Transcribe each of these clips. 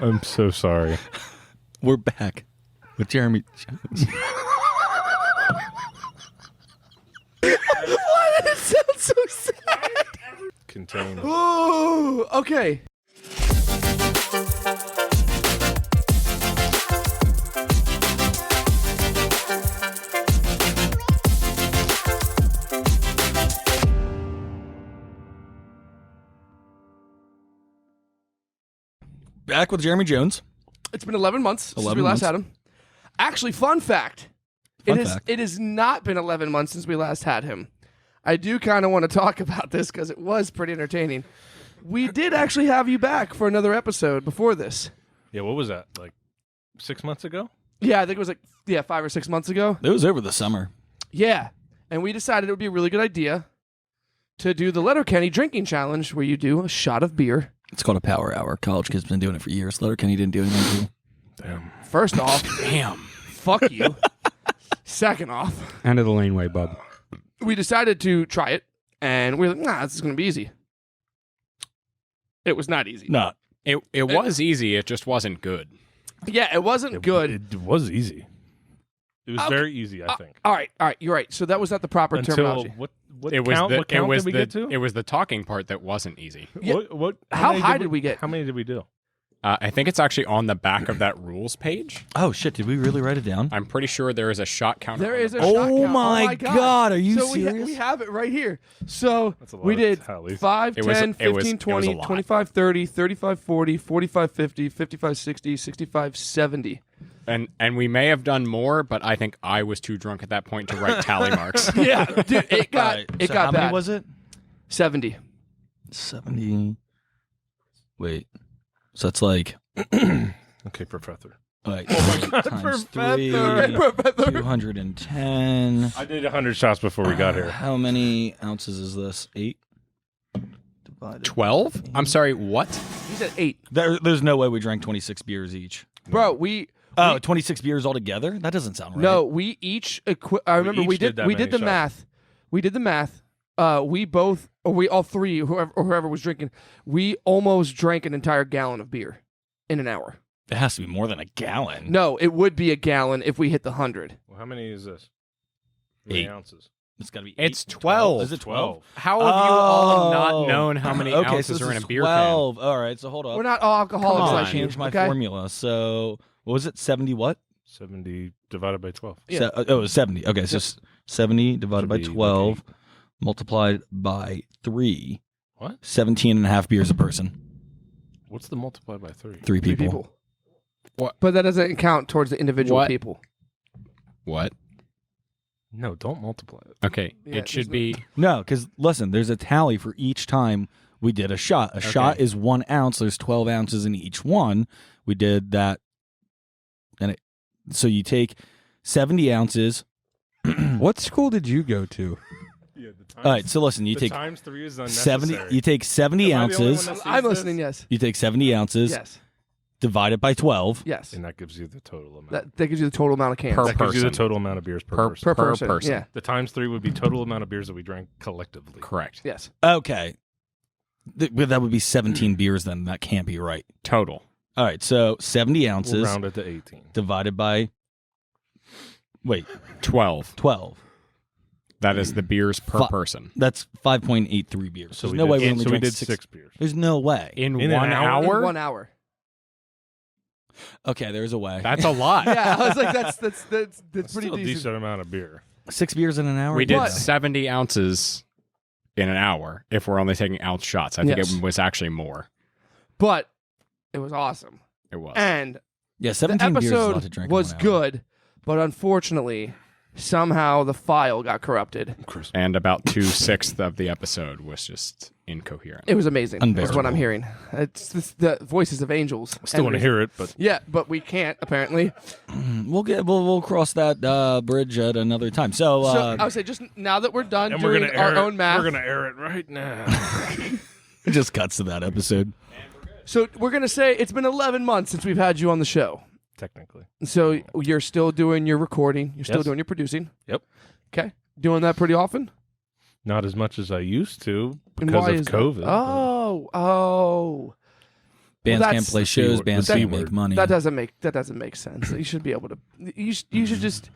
I'm so sorry. We're back with Jeremy Jones. Why did it sound so sad? Contain. Ooh, okay. Back with Jeremy Jones. It's been 11 months since 11 we last months. had him. Actually, fun fact. It has not been 11 months since we last had him. I do kind of want to talk about this because it was pretty entertaining. We did actually have you back for another episode before this. Yeah, what was that? Like 6 months ago? Yeah, I think it was 5 or 6 months ago. It was over the summer. Yeah, and we decided it would be a really good idea to do the Letterkenny drinking challenge where you do a shot of beer. It's called a power hour. College kids been doing it for years. Letterkenny didn't do anything to Damn. First off, Damn. fuck you. Second off, End of the laneway, bub. we decided to try it, and we were like, nah, this is going to be easy. It was not easy. No. It was easy. It just wasn't good. Yeah, it wasn't good. It was easy. It was very easy, I think. All right, you're right. So that was not the proper Until terminology. what It was count, the what count it was did we the get to? it was the talking part that wasn't easy. Yeah. How How high did we get? How many did we do? I think it's actually on the back of that rules page. Oh, shit. Did we really write it down? I'm pretty sure there is a shot counter. There on is the a back. shot Oh count. my God, are you so serious? We have it right here. So That's a lot we of did tallies. 5, It was- 10, it was- 15, it was a 20, lot. 25, 30, 35, 40, 45, 50, 55, 60, 65, 70. And we may have done more, but I think I was too drunk at that point to write tally marks. Yeah, dude, it got Right, it so got how bad. many was it? 70. 70. Wait. So that's like, Okay, Professor. like Oh times Professor. 3, 210. I did 100 shots before we got here. How many ounces is this? 8? Divided. 12? I'm sorry, what? He said 8. There's no way we drank 26 beers each. Bro, we 26 beers altogether? That doesn't sound right. No, we each I remember each we did did that we did many the math. We did the math. We all three, whoever was drinking, we almost drank an entire gallon of beer in an hour. It has to be more than a gallon. No, it would be a gallon if we hit the 100. Well, how many is this? How many 8 ounces? It's got to be It's 8. 12. Is it 12? How have you all Oh. not known how many Okay, ounces so are this in a is beer 12. All right, so hold up. We're not all alcoholics Come on, like you. change my okay? formula. So, what was it? 70 what? 70 divided by 12. Yeah. It was 70. Okay, so 70 divided by 70 would 12 multiplied by 3. What? 17 and a half beers a person. What's the multiply by 3? 3 Three people. people. What? But that doesn't count towards the individual What? people. What? No, don't multiply it. Okay, Yeah, it should there's be No, because listen, there's a tally for each time we did a shot. A shot is 1 ounce. There's 12 ounces in each one. We did that. So you take 70 ounces. What school did you go to? Yeah, the times, All right, so listen, you the take times 3 is unnecessary. 70. You take 70 Am I the only ounces. one that sees I'm this? listening, yes. You take 70 ounces, Yes. divide it by 12. Yes. And that gives you the total amount. That gives you the total amount of cans. Per that gives you the person. total amount of beers per, Per- person. Per per person. person. Yeah. The times 3 would be total amount of beers that we drank collectively. correct. Yes. Okay. But that would be 17 beers then. That can't be right. Total. All right, so 70 We'll ounces round it to 18. divided by, 12. 12. That is the beers per Fi- person. That's 5.83 beers. So There's we no did, way we only so we drank did 6. 6 beers. There's no way. In an 1 hour? hour? In 1 hour. Okay, there's a way. That's a lot. Yeah, I was like, that's pretty Still a decent. decent amount of beer. 6 beers in an hour? We did What? 70 ounces in an hour if we're only taking ounce shots. I think Yes. it was actually more. But it was awesome. It was. And Yeah, the 17 beers is a lot to episode drink in was 1 hour. good, but unfortunately, somehow the file got corrupted. And about 2/6 of the episode was just incoherent. It was amazing. That's what Unbearable. I'm hearing. It's the voices of angels. Still want to hear it, but Yeah, but we can't apparently. We'll cross that bridge at another time. So, So I would say just now that we're done and we're doing gonna our air it. own math, We're gonna air it right now. it just cuts to that episode. so we're gonna say it's been 11 months since we've had you on the show. Technically, So you're still doing your recording. You're still Yes. doing your producing. Yep. Okay. Doing that pretty often. not as much as I used to And because why of is that? COVID. Oh. Bands Well, can't that's play the C shows. word- Bands the C can't make word. money. That doesn't make sense. You should be able to. You should just.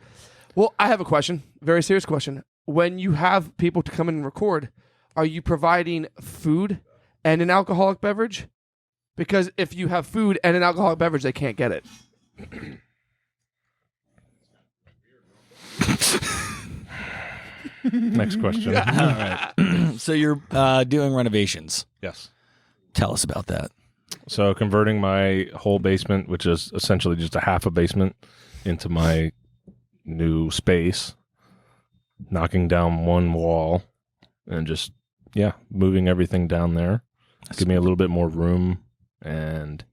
Well, I have a question. Very serious question. When you have people to come in and record, are you providing food and an alcoholic beverage? Because if you have food and an alcoholic beverage, they can't get it. Next question. All right. So you're doing renovations. Yes. Tell us about that. So converting my whole basement, which is essentially just a half a basement, into my new space, knocking down one wall, and just moving everything down there. Give me a little bit more room, and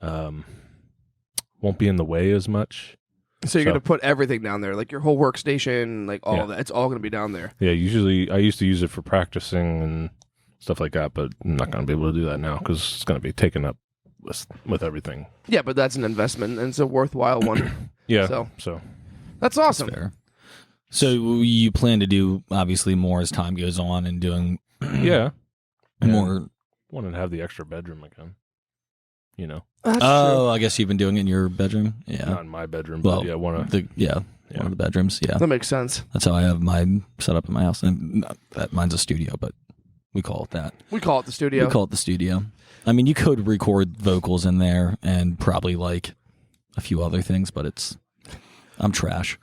won't be in the way as much. So you're So- going to put everything down there, like your whole workstation, like all Yeah. of that. It's all going to be down there. Yeah, usually I used to use it for practicing and stuff like that, but I'm not going to be able to do that now because it's going to be taken up with everything. Yeah, but that's an investment and it's a worthwhile one. Yeah. So- So That's awesome. Fair. So you plan to do obviously more as time goes on and doing yeah, more. wanted to have the extra bedroom again. You know, That's Oh, I guess you've been doing it in your bedroom. Yeah. not in my bedroom, Well, but one of one of the bedrooms. Yeah. true. That makes sense. That's how I have mine set up in my house. And mine's a studio, but we call it that. We call it the studio. We call it the studio. I mean, you could record vocals in there and probably like a few other things, but I'm trash.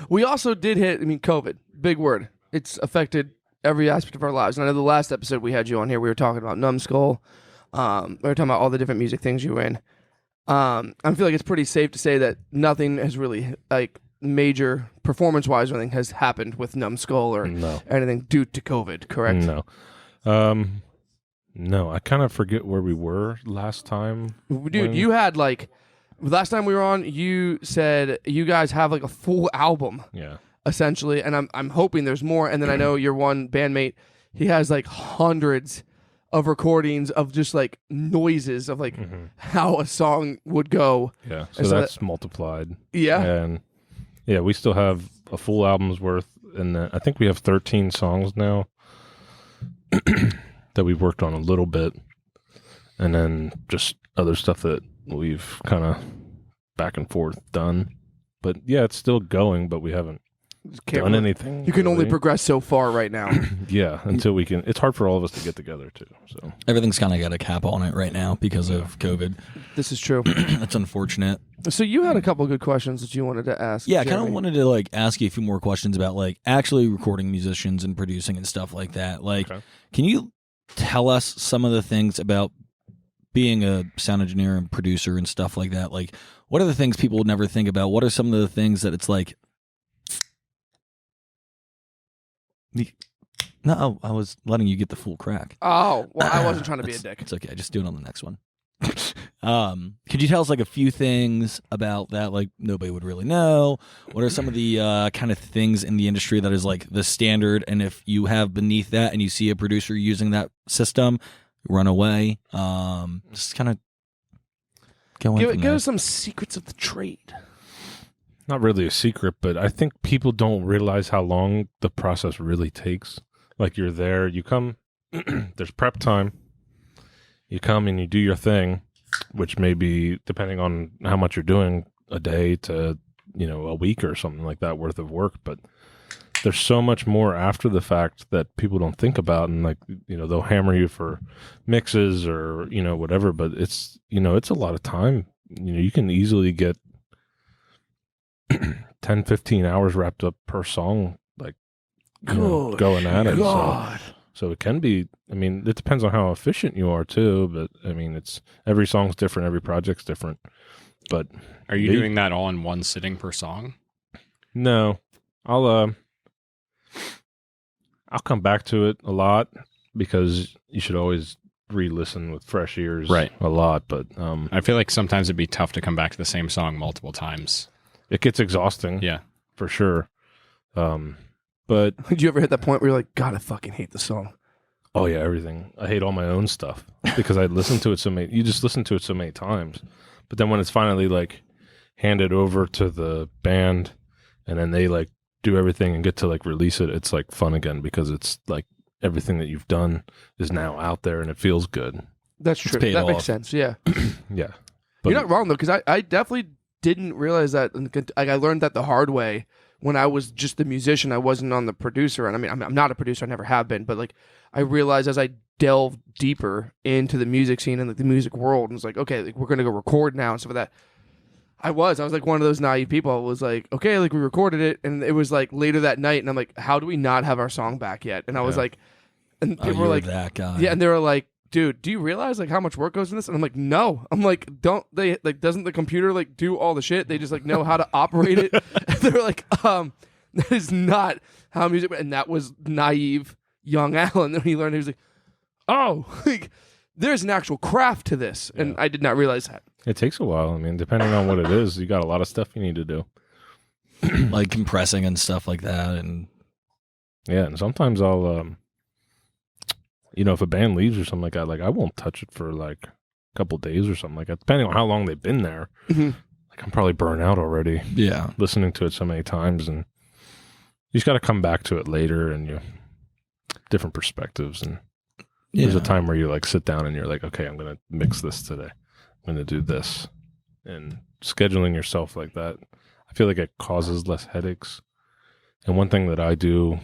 We also did hit, COVID, big word. It's affected every aspect of our lives. And I know the last episode we had you on here, we were talking about Numbskull. We were talking about all the different music things you were in. I feel like it's pretty safe to say that nothing has really, like, major performance-wise or anything has happened with Numbskull or no, anything due to COVID, correct? no, no. I kind of forget where we were last time. Dude, you had, like, last time we were on, you said you guys have, like, a full album. Yeah, Essentially, and I'm hoping there's more. And then I know your one bandmate, he has like hundreds of recordings of just like noises of like how a song would go. yeah. So And so that's multiplied. Yeah, And yeah, we still have a full album's worth, and I think we have 13 songs now that we've worked on a little bit, and then just other stuff that we've kind of back and forth done. But yeah, it's still going, but we haven't Can't done really- anything. You can only really. progress so far right now. Yeah, until we can. It's hard for all of us to get together too. So Everything's kind of got a cap on it right now because of COVID. This is true. That's unfortunate. So you had a couple good questions that you wanted to ask. Yeah, I kind of Jeremy. wanted to like ask you a few more questions about like actually recording musicians and producing and stuff like that. Like, Okay. can you tell us some of the things about being a sound engineer and producer and stuff like that? Like, what are the things people would never think about? What are some of the things that it's like? No, I was letting you get the full crack. Oh, well, I wasn't trying to be a That's- dick. It's okay. Just do it on the next one. Could you tell us like a few things about that? Like nobody would really know. What are some of the kind of things in the industry that is like the standard? And if you have beneath that and you see a producer using that system, run away. Just kind of go in. Give us some secrets of the trade. not really a secret, but I think people don't realize how long the process really takes. Like you're there, you come, there's prep time. You come and you do your thing, which may be, depending on how much you're doing, a day to, a week or something like that worth of work. But there's so much more after the fact that people don't think about. And like, they'll hammer you for mixes or, whatever, but it's, it's a lot of time. You can easily get 10, 15 hours wrapped up per song, like Good going at it. God. So it can be, it depends on how efficient you are too, but it's every song's different, every project's different. But Are you They- doing that all in one sitting per song? no, I'll come back to it a lot because you should always re-listen with fresh ears Right. a lot, but I feel like sometimes it'd be tough to come back to the same song multiple times. it gets exhausting. Yeah. For sure. But Did you ever hit that point where you're like, God, I fucking hate the song? oh yeah, everything. I hate all my own stuff because I listened to it you just listen to it so many times. But then when it's finally like handed over to the band and then they like do everything and get to like release it, it's like fun again because it's like everything that you've done is now out there and it feels good. That's true. paid That makes off. sense. Yeah. Yeah. You're not wrong though, because I definitely didn't realize that. Like, I learned that the hard way when I was just the musician. I wasn't on the producer, and I mean, I'm not a producer. I never have been. But like, I realized as I delved deeper into the music scene and like the music world, and it's like, okay, like, we're gonna go record now and stuff like that. I was like one of those naive people. I was like, okay, like we recorded it, and it was like later that night, and I'm like, how do we not have our song back yet? And I was like, and Oh, people you were were like, that guy. yeah, and they were like, dude, do you realize like how much work goes in this? And I'm like, no. I'm like, don't they like doesn't the computer like do all the shit? They just like know how to operate it. And they were like, that is not how music. And that was naive young Alan. Then he learned, he was like, oh, like there's an actual craft to this, and I did not realize that. It takes a while. I mean, depending on what it is, you got a lot of stuff you need to do. Like compressing and stuff like that. And Yeah, and sometimes I'll, if a band leaves or something like that, like I won't touch it for like a couple days or something like that, depending on how long they've been there. Mhm. Like I'm probably burnt out already yeah. listening to it so many times, and you just got to come back to it later, and you different perspectives. And there's a time where you like sit down and you're like, okay, I'm gonna mix this today. I'm gonna do this, and scheduling yourself like that, I feel like it causes less headaches. And one thing that I do,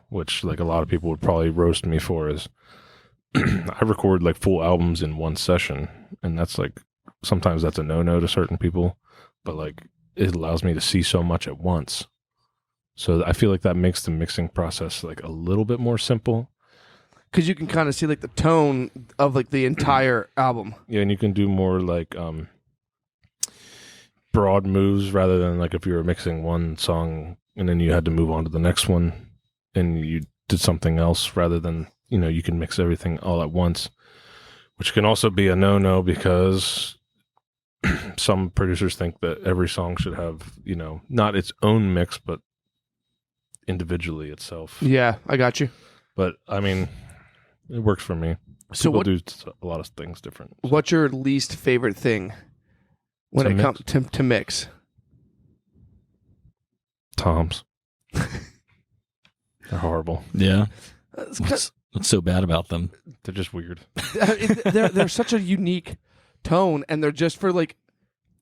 which like a lot of people would probably roast me for, is I record like full albums in one session, and that's like sometimes that's a no-no to certain people, but like it allows me to see so much at once. So I feel like that makes the mixing process like a little bit more simple. Because you can kind of see like the tone of like the entire album. Yeah, and you can do more like broad moves rather than like if you were mixing one song and then you had to move on to the next one and you did something else, rather than, you can mix everything all at once, which can also be a no-no because some producers think that every song should have, not its own mix, but individually itself. Yeah, I got you. But I mean, it works for me. So People what? do a lot of things different. So. What's your least favorite thing when To it comes to mix? Toms. They're horrible. Yeah. It's What's so bad about them? They're just weird. they're such a unique tone, and they're just for like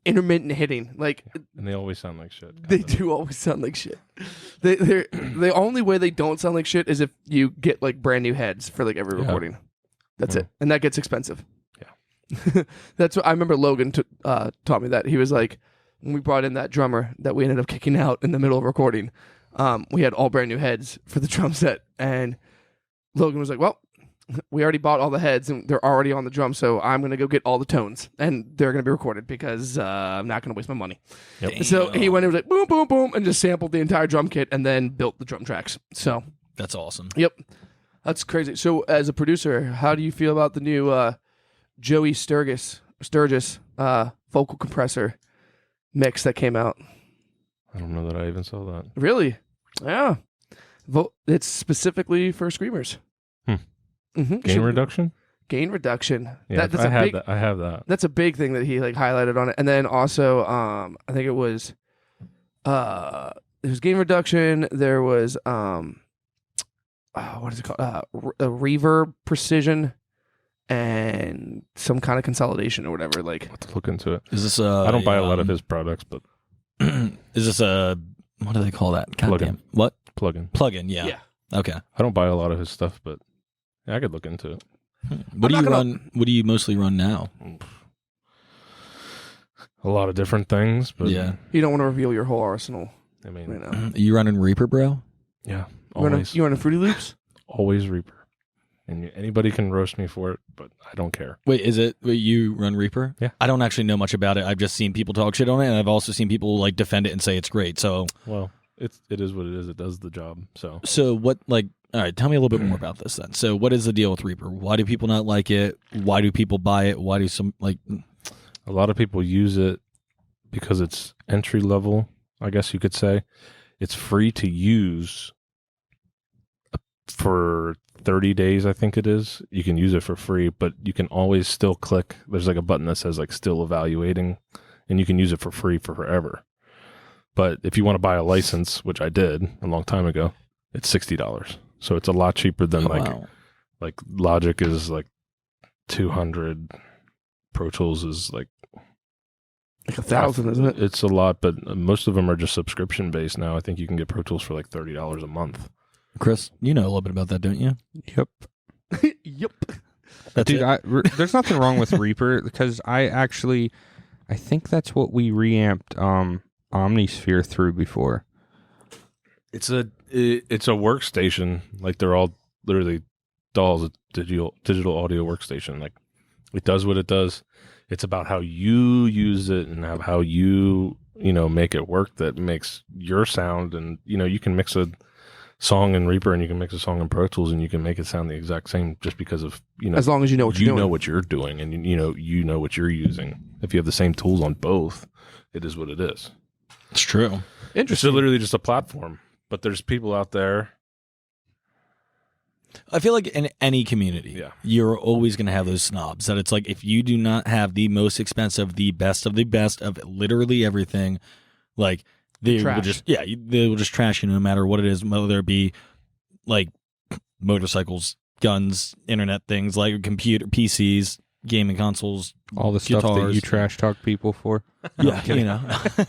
intermittent hitting. Like And they always sound like shit. they do always sound like shit. They're the only way they don't sound like shit is if you get like brand new heads for like every Yeah. recording. That's Yeah. it, and that gets expensive. Yeah. That's what I remember. Logan taught me that. He was like, when we brought in that drummer that we ended up kicking out in the middle of recording, we had all brand new heads for the drum set, and Logan was like, well, we already bought all the heads and they're already on the drum, so I'm going to go get all the tones and they're going to be recorded because I'm not going to waste my money. Yep. So he went and was like, boom, boom, boom, and just sampled the entire drum kit and then built the drum tracks. So, That's awesome. yep, that's crazy. So as a producer, how do you feel about the new Joey Sturgis vocal compressor mix that came out? I don't know that I even saw that. Really? Yeah. It's specifically for screamers. Mm-hmm. Gain reduction? Gain reduction. Yeah, That's I a have big. that. I have that. That's a big thing that he like highlighted on it. And then also, I think it was, there was gain reduction. There was, what is it called? A reverb precision, and some kind of consolidation or whatever. Like, I'll have to look into it. Is this I don't buy a lot of his products, but Is this a what do they call that? Plugin. Goddamn. What? plugin. Plugin, yeah. Yeah. Okay. I don't buy a lot of his stuff, but yeah, I could look into it. What do I'm you not run? What do you mostly run now? A lot of different things, but Yeah. you don't want to reveal your whole arsenal I mean, right now. You running Reaper, bro? yeah, You want always, to Fruity Loops? always Reaper. And anybody can roast me for it, but I don't care. Wait, you run Reaper? Yeah. I don't actually know much about it. I've just seen people talk shit on it, and I've also seen people like defend it and say it's great. So Well, it is what it is. It does the job. So what all right, tell me a little bit more about this then. So what is the deal with Reaper? Why do people not like it? Why do people buy it? Why do some a lot of people use it because it's entry level, I guess you could say. It's free to use for 30 days, I think it is. You can use it for free, but you can always still click. There's like a button that says like still evaluating, and you can use it for free for forever. But if you want to buy a license, which I did a long time ago, it's $60. So it's a lot cheaper than like Logic is like 200. Pro Tools is like 1,000, isn't it? It's a lot, but most of them are just subscription based now. I think you can get Pro Tools for like $30 a month. Chris, you know a little bit about that, don't you? Yep. Yep. That's Dude, it. there's nothing wrong with Reaper because I think that's what we reamped Omnisphere through before. It's a workstation. Like they're all literally dolls. A digital audio workstation. Like it does what it does. It's about how you use it and how you make it work that makes your sound. And you can mix a song in Reaper and you can mix a song in Pro Tools and you can make it sound the exact same just because of as long as you know what you're doing. You know what you're doing and you know what you're using. If you have the same tools on both, it is what it is. It's true. It's literally just a platform. But there's people out there. I feel like in any community, you're always going to have those snobs that it's like if you do not have the most expensive, the best of literally everything, like they will just trash you no matter what it is, whether it be like motorcycles, guns, internet things, like computer, PCs, gaming consoles, all the stuff that you trash talk people for. Yeah,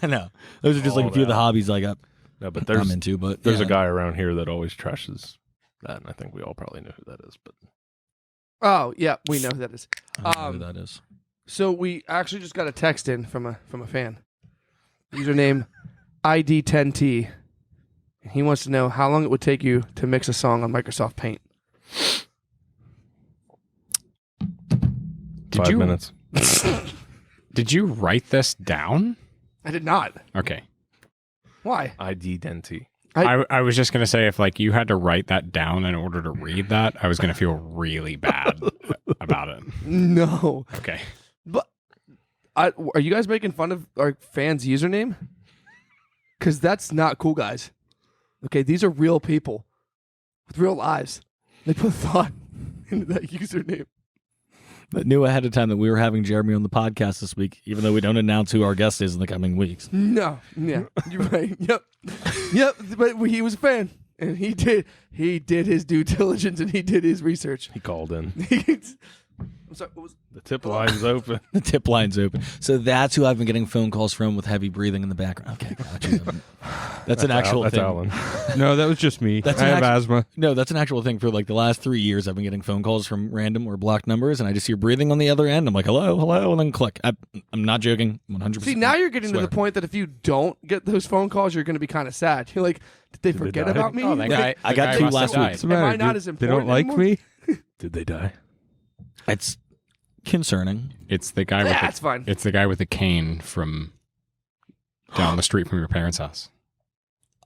no, those are just like a few of the hobbies I got. No, but I'm into, but there's a guy around here that always trashes that, and I think we all probably know who that is. But oh yeah, we know who that is. I don't know who that is. So we actually just got a text in from a fan. Username ID10T. He wants to know how long it would take you to mix a song on Microsoft Paint. 5 minutes. Did you write this down? I did not. Okay. Why? ID10T. I was just going to say, if like you had to write that down in order to read that, I was going to feel really bad about it. No. Okay. But are you guys making fun of our fans' username? Because that's not cool, guys. Okay, these are real people with real lives. They put thought into that username. But knew ahead of time that we were having Jeremy on the podcast this week, even though we don't announce who our guest is in the coming weeks. No, yeah, you're right. Yep. But he was a fan, and he did his due diligence, and he did his research. He called in. I'm sorry. What was The tip line's open. The tip line's open. So that's who I've been getting phone calls from with heavy breathing in the background. Okay, gotcha. That's an actual That's thing. Alan. No, that was just me. I have asthma. No, that's an actual thing. For like the last 3 years, I've been getting phone calls from random or blocked numbers, and I just hear breathing on the other end. I'm like, hello, and then click. I'm not joking. 100%. See, now you're getting to the point that if you don't get those phone calls, you're going to be kind of sad. You're like, did they forget die? about me? Oh, I got two last week. What's the Am I matter, not dude? as They important don't like anymore? me? Did they die? It's concerning. It's the guy That's fine. It's the guy with the cane from down the street from your parents' house.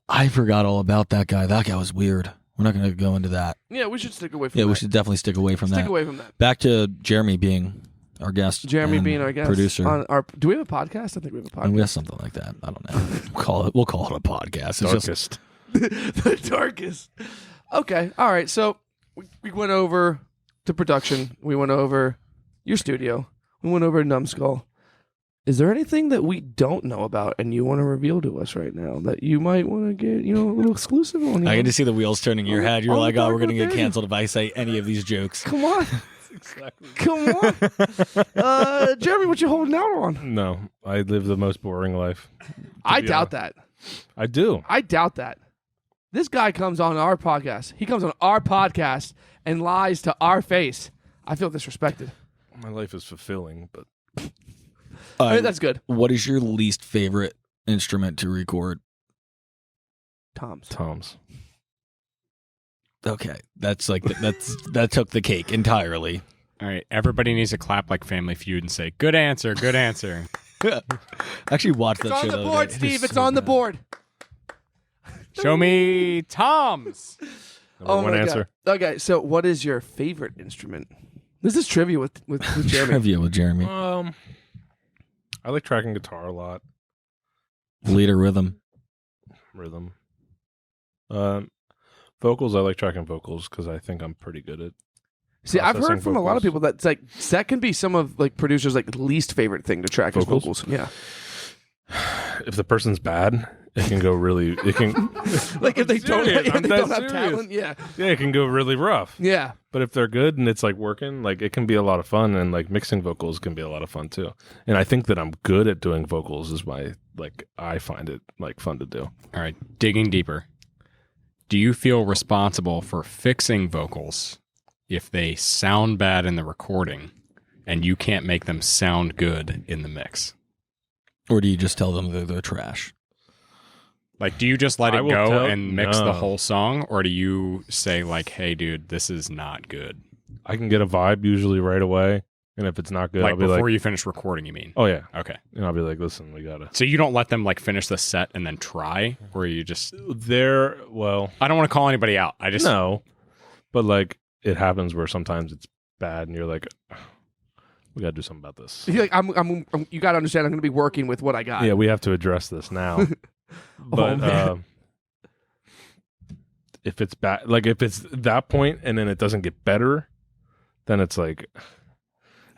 I forgot all about that guy. That guy was weird. We're not going to go into that. Yeah, we should stick away from that. Yeah, we should definitely stick away from that. Stick away from that. Back to Jeremy being our guest. Jeremy and being our guest. producer. Do we have a podcast? I think we have a podcast. And we have something like that. I don't know. We'll call it a podcast. It's Darkest. The darkest. Okay. All right. So we went over to production. We went over your studio. We went over Numbskull. Is there anything that we don't know about and you want to reveal to us right now that you might want to get, a little exclusive on? I can just see the wheels turning in your head. You're on like, the oh, we're dark going to get web. canceled if I say any of these jokes. Come on. Exactly. Come on. Jeremy, what you holding out on? No, I live the most boring life. I be doubt that. I do. I doubt that. This guy comes on our podcast. He comes on our podcast and lies to our face. I feel disrespected. My life is fulfilling, but I mean, that's good. What is your least favorite instrument to record? Tom's. Okay, that's like that took the cake entirely. All right, everybody needs to clap like Family Feud and say, "Good answer, good answer." Actually, watch that It's on show the other board, day. It Steve. is It's so on the bad. board. Show me Tom's. Number one my answer. God. Okay, so what is your favorite instrument? This is trivia with Jeremy. Trivia with Jeremy. I like tracking guitar a lot. Leader rhythm. Rhythm. Vocals, I like tracking vocals because I think I'm pretty good at. See, I've heard processing from a lot of vocals. people that can be some of like producers' like least favorite thing to track is Vocals? vocals. Yeah. If the person's bad it can go really. It can Like if they don't, serious. if I'm they dead don't have serious. talent, yeah, it can go really rough. yeah. But if they're good and it's like working, like it can be a lot of fun, and like mixing vocals can be a lot of fun too. And I think that I'm good at doing vocals is I find it like fun to do. All right, digging deeper. Do you feel responsible for fixing vocals if they sound bad in the recording and you can't make them sound good in the mix? Or do you just tell them they're trash? Like, do you just let I it will go tell- and mix No. the whole song, or do you say like, "Hey, dude, this is not good"? I can get a vibe usually right away, and if it's not good, Like I'll be before like, you finish recording, you mean? "Oh yeah," Okay. and I'll be like, "Listen, we gotta." So you don't let them like finish the set and then try, or you just? Well, I don't want to call anybody out. I just no, but like it happens where sometimes it's bad, and you're like, "We gotta do something about this." You're like, I'm you got to understand. I'm going to be working with what I got. Yeah, we have to address this now. But man. if it's bad, like if it's that point and then it doesn't get better, then it's like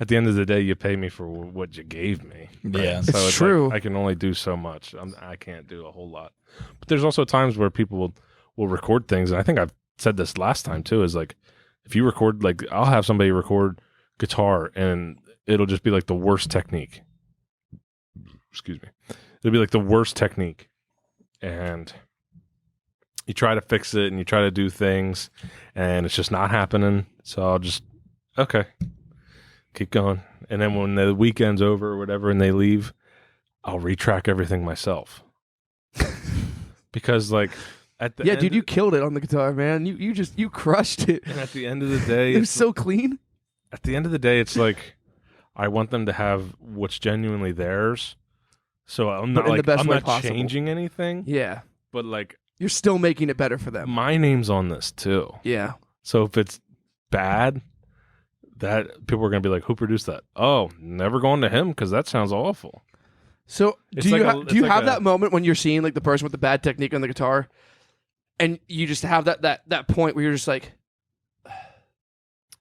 at the end of the day, you pay me for what you gave me. Yeah. It's like, true. I can only do so much. I can't do a whole lot. But there's also times where people will record things, and I think I've said this last time too. Is like if you record, like I'll have somebody record guitar, and it'll just be like the worst technique. Excuse me. It'll be like the worst technique, and you try to fix it and you try to do things and it's just not happening. So I'll just, okay, keep going. And then when the weekend's over or whatever and they leave, I'll retrack everything myself. Because like at the Yeah, end, dude, you killed it on the guitar, man. You crushed it. and at the end of the day, It was it's, so clean. at the end of the day, it's like I want them to have what's genuinely theirs. So I'm But not in the like best I'm way not possible. changing anything, Yeah, but like you're still making it better for them. my name's on this too. Yeah. So if it's bad, that people are going to be like, "Who produced that?" Oh, never going to him because that sounds awful. So It's do like you a- do you it's have like a- that moment when you're seeing like the person with the bad technique on the guitar, and you just have that point where you're just like, I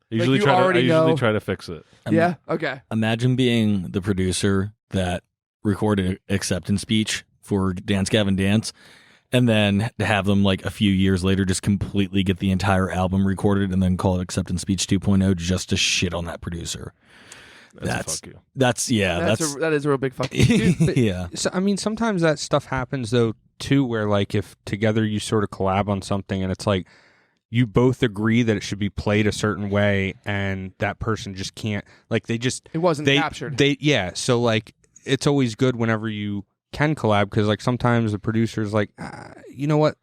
usually you try to. I already usually know. try to fix it. yeah, okay, Imagine being the producer that recorded acceptance speech for Dance Gavin Dance, and then to have them like a few years later just completely get the entire album recorded and then call it Acceptance Speech 2.0 just to shit on that producer. That's a fuck you. That's that is a real big fucking. Dude, but- yeah. So, I mean, sometimes that stuff happens though too, where like if together you sort of collab on something and it's like you both agree that it should be played a certain way, and that person just can't. Like they just It wasn't they captured. yeah. So like it's always good whenever you can collab, because like sometimes the producer's like, you know what?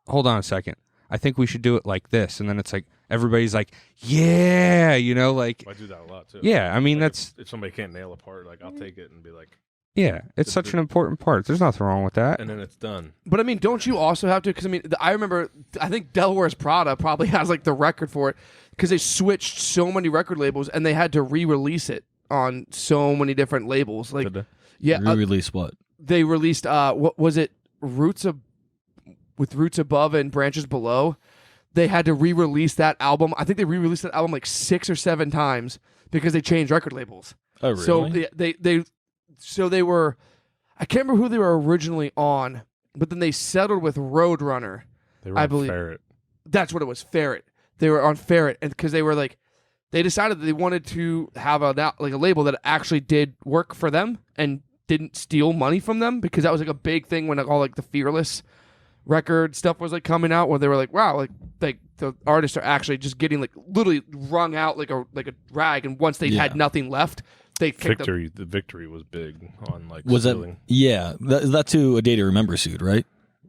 Hold on a second. I think we should do it like this, and then it's like everybody's like, yeah, you know, like I do that a lot too. yeah. I mean Like, that's if somebody can't nail a part, like I'll take it and be like, yeah. It's such an important part. There's nothing wrong with that. and then it's done. But I mean, don't you also have to? Because I mean, I remember. I think Delaware's Prada probably has like the record for it because they switched so many record labels and they had to re-release it on so many different labels. Like, Did they? yeah, Re-release what? they released. What was it? With Roots Above and Branches Below. They had to re-release that album. I think they re-released that album like 6 or 7 times because they changed record labels. Oh really? So they were. I can't remember who they were originally on, but then they settled with Roadrunner. they were I on believe- Ferret. That's what it was, Ferret. They were on Ferret, and because they were like, they decided that they wanted to have a label that actually did work for them and didn't steal money from them, because that was like a big thing when all like the Fearless record stuff was like coming out, where they were like, wow, like the artists are actually just getting like literally wrung out like a rag, and once they Yeah. had nothing left, they kicked them. The victory was big on like Was that? stealing. Yeah, that's who A Day to Remember sued, right?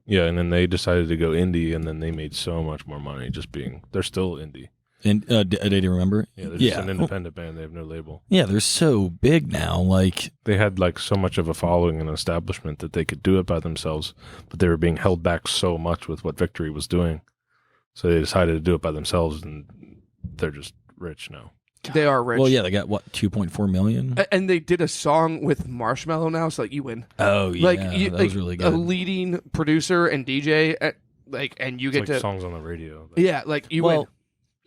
Yeah, and then they decided to go indie, and then they made so much more money just being. They're still indie. And A Day to Remember. Yeah, they're just an independent band. They have no label. Yeah, they're so big now. Like, They had like so much of a following and establishment that they could do it by themselves, but they were being held back so much with what Victory was doing. So they decided to do it by themselves, and they're just rich now. They are rich. well, yeah, they got what 2.4 million. And they did a song with Marshmello now, so like you win. Oh yeah, Like that like, was really a good. leading producer and DJ, and you It's get like to songs on the radio. yeah, like you well,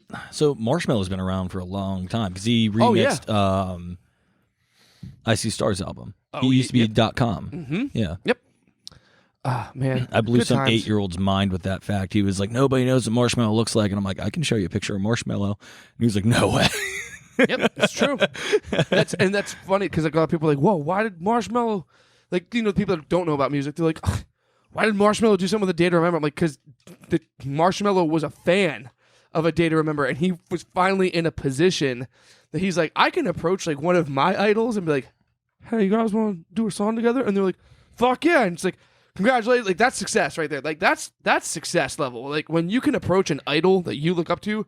win. so Marshmello's been around for a long time because he Oh, yeah. remixed I See Stars album. Oh, he used to be yeah. .com. Mm-hmm. Yeah. Ah, man. I blew Good some times. 8-year-old's mind with that fact. He was like, nobody knows what marshmallow looks like. And I'm like, I can show you a picture of marshmallow. And he was like, no way. Yep, it's true. That's funny because like a lot of people are like, whoa, why did Marshmallow, like, you know, people that don't know about music, they're like, "Ugh, why did Marshmallow do something with a Day to Remember? I'm like, because the Marshmallow was a fan of A Day to Remember, and he was finally in a position that he's like, I can approach like one of my idols and be like, hey, you guys want to do a song together? And they're like, fuck yeah. And it's like, congratulations. Like, that's success right there. Like, that's success level. Like, when you can approach an idol that you look up to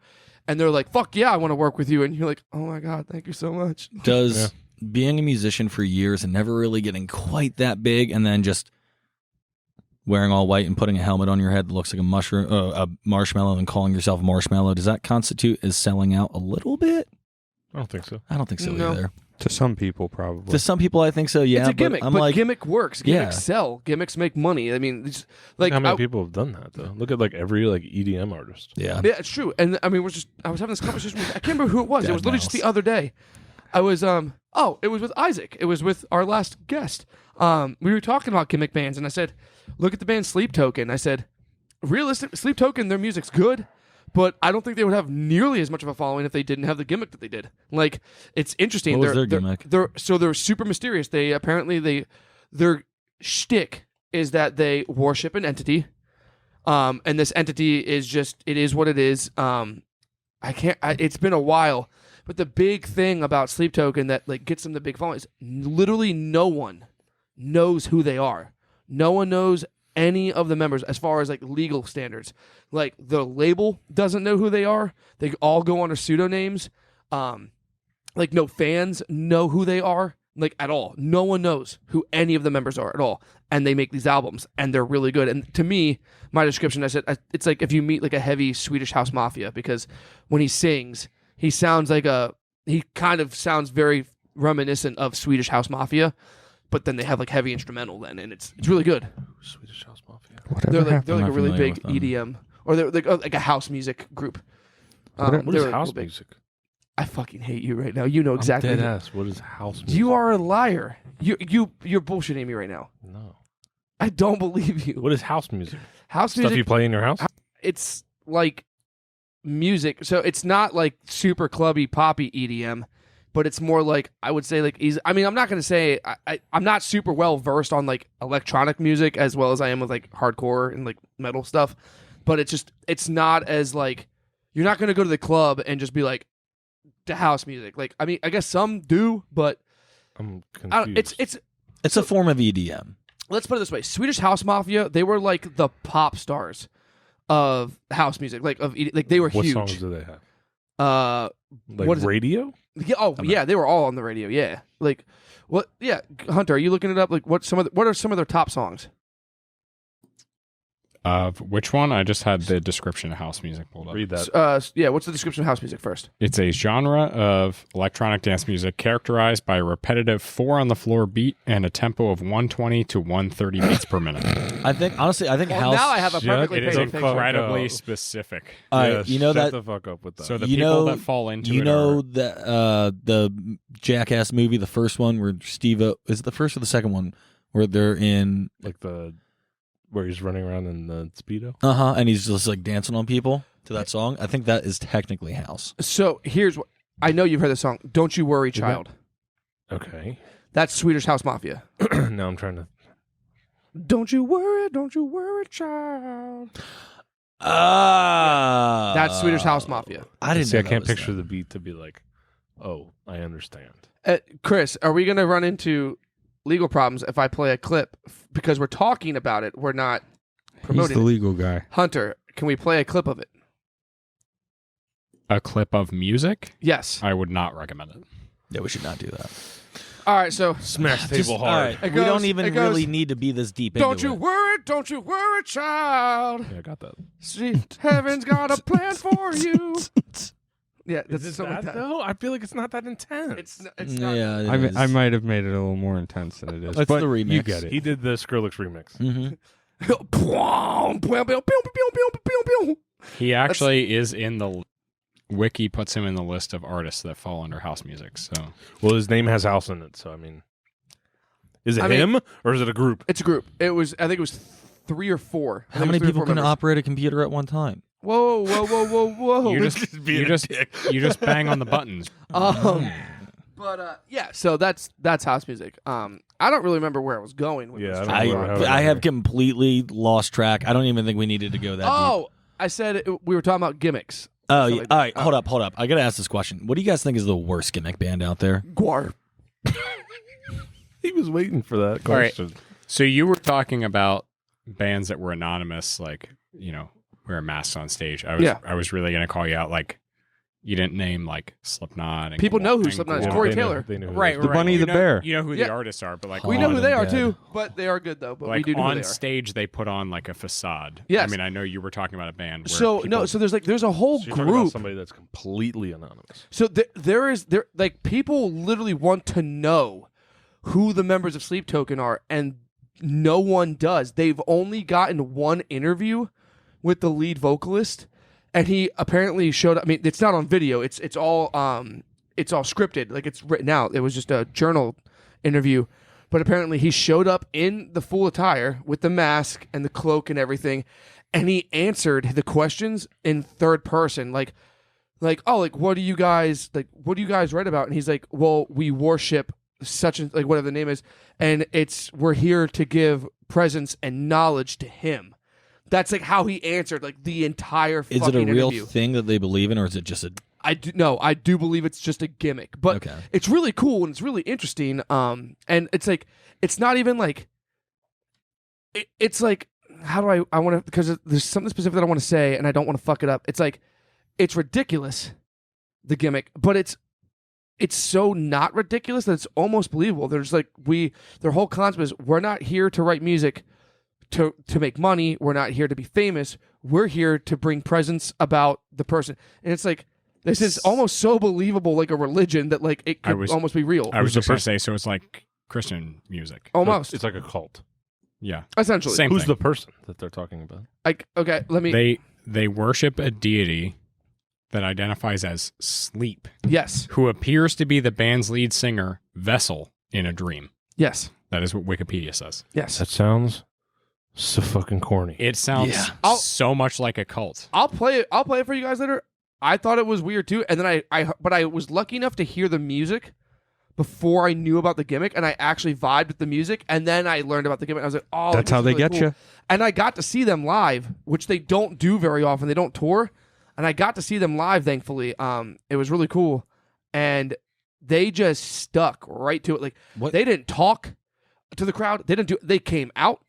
and they're like, fuck yeah, I want to work with you. And you're like, oh my God, thank you so much. Does being a musician for years and never really getting quite that big and then just wearing all white and putting a helmet on your head that looks like a marshmallow and calling yourself Marshmallow, does that constitute as selling out a little bit? I don't think so. I don't think so No. either. To some people, probably. To some people, I think so, yeah. It's a gimmick, I'm but like, gimmick works. Gimmicks Yeah. sell. Gimmicks make money. I mean, it's like How many people have done that though? Look at like every like EDM artist. yeah. Yeah, it's true. And I mean, I was having this conversation with, I can't remember who it was. It Dead was literally just mouse. the other day. I was it was with Isaac. It was with our last guest. We were talking about gimmick bands, and I said, look at the band Sleep Token. I said, realistic Sleep Token, their music's good, but I don't think they would have nearly as much of a following if they didn't have the gimmick that they did. Like, it's interesting. What was their They're- gimmick? They're super mysterious. They apparently their shtick is that they worship an entity. And this entity is just, it is what it is. It's been a while, but the big thing about Sleep Token that like gets them the big following is literally no one knows who they are. No one knows any of the members as far as like legal standards. Like the label doesn't know who they are. They all go under pseudonyms. Like no fans know who they are, like at all. No one knows who any of the members are at all. And they make these albums and they're really good. And to me, my description, I said, it's like if you meet like a heavy Swedish House Mafia, because when he sings, he sounds like he kind of sounds very reminiscent of Swedish House Mafia, but then they have like heavy instrumental then, and it's really good. Swedish House Mafia. Whatever They're happened? like a not really familiar big with them. EDM, or they're like a house music group. What they're, is like, house real big. music? I fucking hate you right now. You know exactly. I'm dead ass. What is house music? You are a liar. You're bullshitting me right now. No. I don't believe you. What is house music? House Stuff music? you play in your house? It's like music. So it's not like super clubby poppy EDM, but it's more like, I would say like easy. I mean, I'm not gonna say I'm not super well versed on like electronic music as well as I am with like hardcore and like metal stuff, but it's not as like, you're not gonna go to the club and just be like to house music. Like, I mean, I guess some do, but I'm I confused. don't, It's a form of E EDM. let's put it this way: Swedish House Mafia, they were like the pop stars of house music, like they were what huge. songs do they have? What Like is it? radio? Yeah, yeah, they were all on the radio. Yeah, like what? Yeah, Hunter, are you looking it up? Like what are some of their top songs? Which one? I just had the description of house music pulled up. Read that. Yeah, what's the description of house music first? It's a genre of electronic dance music characterized by a repetitive 4-on-the-floor beat and a tempo of 120 to 130 beats per minute. I think house. Well, now I have a Shut perfectly It is painted picture. incredibly Oh. specific. Yeah, you know shut that the fuck up with that. So the You people know- that fall into you it know are the Jackass movie, the first one where Steve is it the first or the second one where they're in like where he's running around in the Speedo. and he's just like dancing on people to that song. I think that is technically house. So here's what I know. You've heard the song "Don't You Worry, that- Child." Okay. That's Swedish House Mafia. Now I'm trying to. Don't you worry, child. That's Swedish House Mafia. I didn't see. I know that can't was picture them. the beat to be like, oh, I understand. Chris, are we going to run into legal problems if I play a clip? Because we're talking about it, we're not He's promoting the it. legal guy. Hunter, can we play a clip of it? a clip of music. Yes. I would not recommend it. Yeah, we should not do that. All right, so Smash the Just- table all hard. right, It we don't goes- even it goes, really need to be this deep don't into you it. worry, child. Yeah, I got that. See, heaven's got a plan for you. Yeah, that's Is it something that, like that. though? I feel like it's not that intense. It's not. Yeah, it I is. might have made it a little more intense than it is. That's but the remix. You get it. He did the Skrillex remix. Mhm. He actually is in the wiki, puts him in the list of artists that fall under house music. So Well, his name has house in it, so I mean, is it I mean- him or is it a group? It's a group. I think it was 3 or 4. How many people can operate a computer at one time? Whoa, whoa, whoa, whoa, whoa! You just bang on the buttons. But yeah, so that's house music. I don't really remember where I was going with this. I have completely lost track. I don't even think we needed to go that deep. I said we were talking about gimmicks. Oh, yeah. All right. Hold up. I got to ask this question. What do you guys think is the worst gimmick band out there? Guar. He was waiting for that question. Right. So you were talking about bands that were anonymous, like, wear masks on stage. I was really going to call you out, like, you didn't name, like, Slipknot. And people know who Slipknot is. Corey Taylor. They know the Bunny the Bear. You know who the artists are, but, like... We know who they are, too, but they are good, though. But like, we do know on who they are. stage, they put on, like, a facade. Yes. I mean, I know you were talking about a band where So there's a whole So you're talking about group. somebody that's completely anonymous. So there like people literally want to know who the members of Sleep Token are, and no one does. They've only gotten one interview with the lead vocalist, and he apparently showed up. I mean, it's not on video. It's all scripted. Like, it's written out. It was just a journal interview. But apparently he showed up in the full attire with the mask and the cloak and everything, and he answered the questions in third person, like what do you guys write about? And he's like, well, we worship such and like whatever the name is, and we're here to give presence and knowledge to him. That's like how he answered like the entire fucking interview. Is it a real thing that they believe in, or is it just a... I do believe it's just a gimmick, but it's really cool and it's really interesting. And it's like, it's not even like, it's like, how do I want to, because there's something specific that I want to say and I don't want to fuck it up. It's like, it's ridiculous, the gimmick, but it's so not ridiculous that it's almost believable. There's like, their whole concept is, we're not here to write music to make money. We're not here to be famous. We're here to bring presence about the person. And it's like, this is almost so believable, like a religion, that like it could almost be real. I was just going to say, so it's like Christian music. Almost. It's like a cult. Yeah. Essentially. Same Who's thing. the person that they're talking about? Like, okay, let me... They worship a deity that identifies as Sleep, Yes. who appears to be the band's lead singer, Vessel, in a dream. Yes. That is what Wikipedia says. Yes. That sounds so fucking corny. It sounds so much like a cult. I'll play it for you guys later. I thought it was weird too, and then I was lucky enough to hear the music before I knew about the gimmick, and I actually vibed with the music, and then I learned about the gimmick. I was like, oh, that's how they get you. And I got to see them live, which they don't do very often. They don't tour, and I got to see them live. Thankfully, it was really cool, and they just stuck right to it. Like, they didn't talk to the crowd. They came out,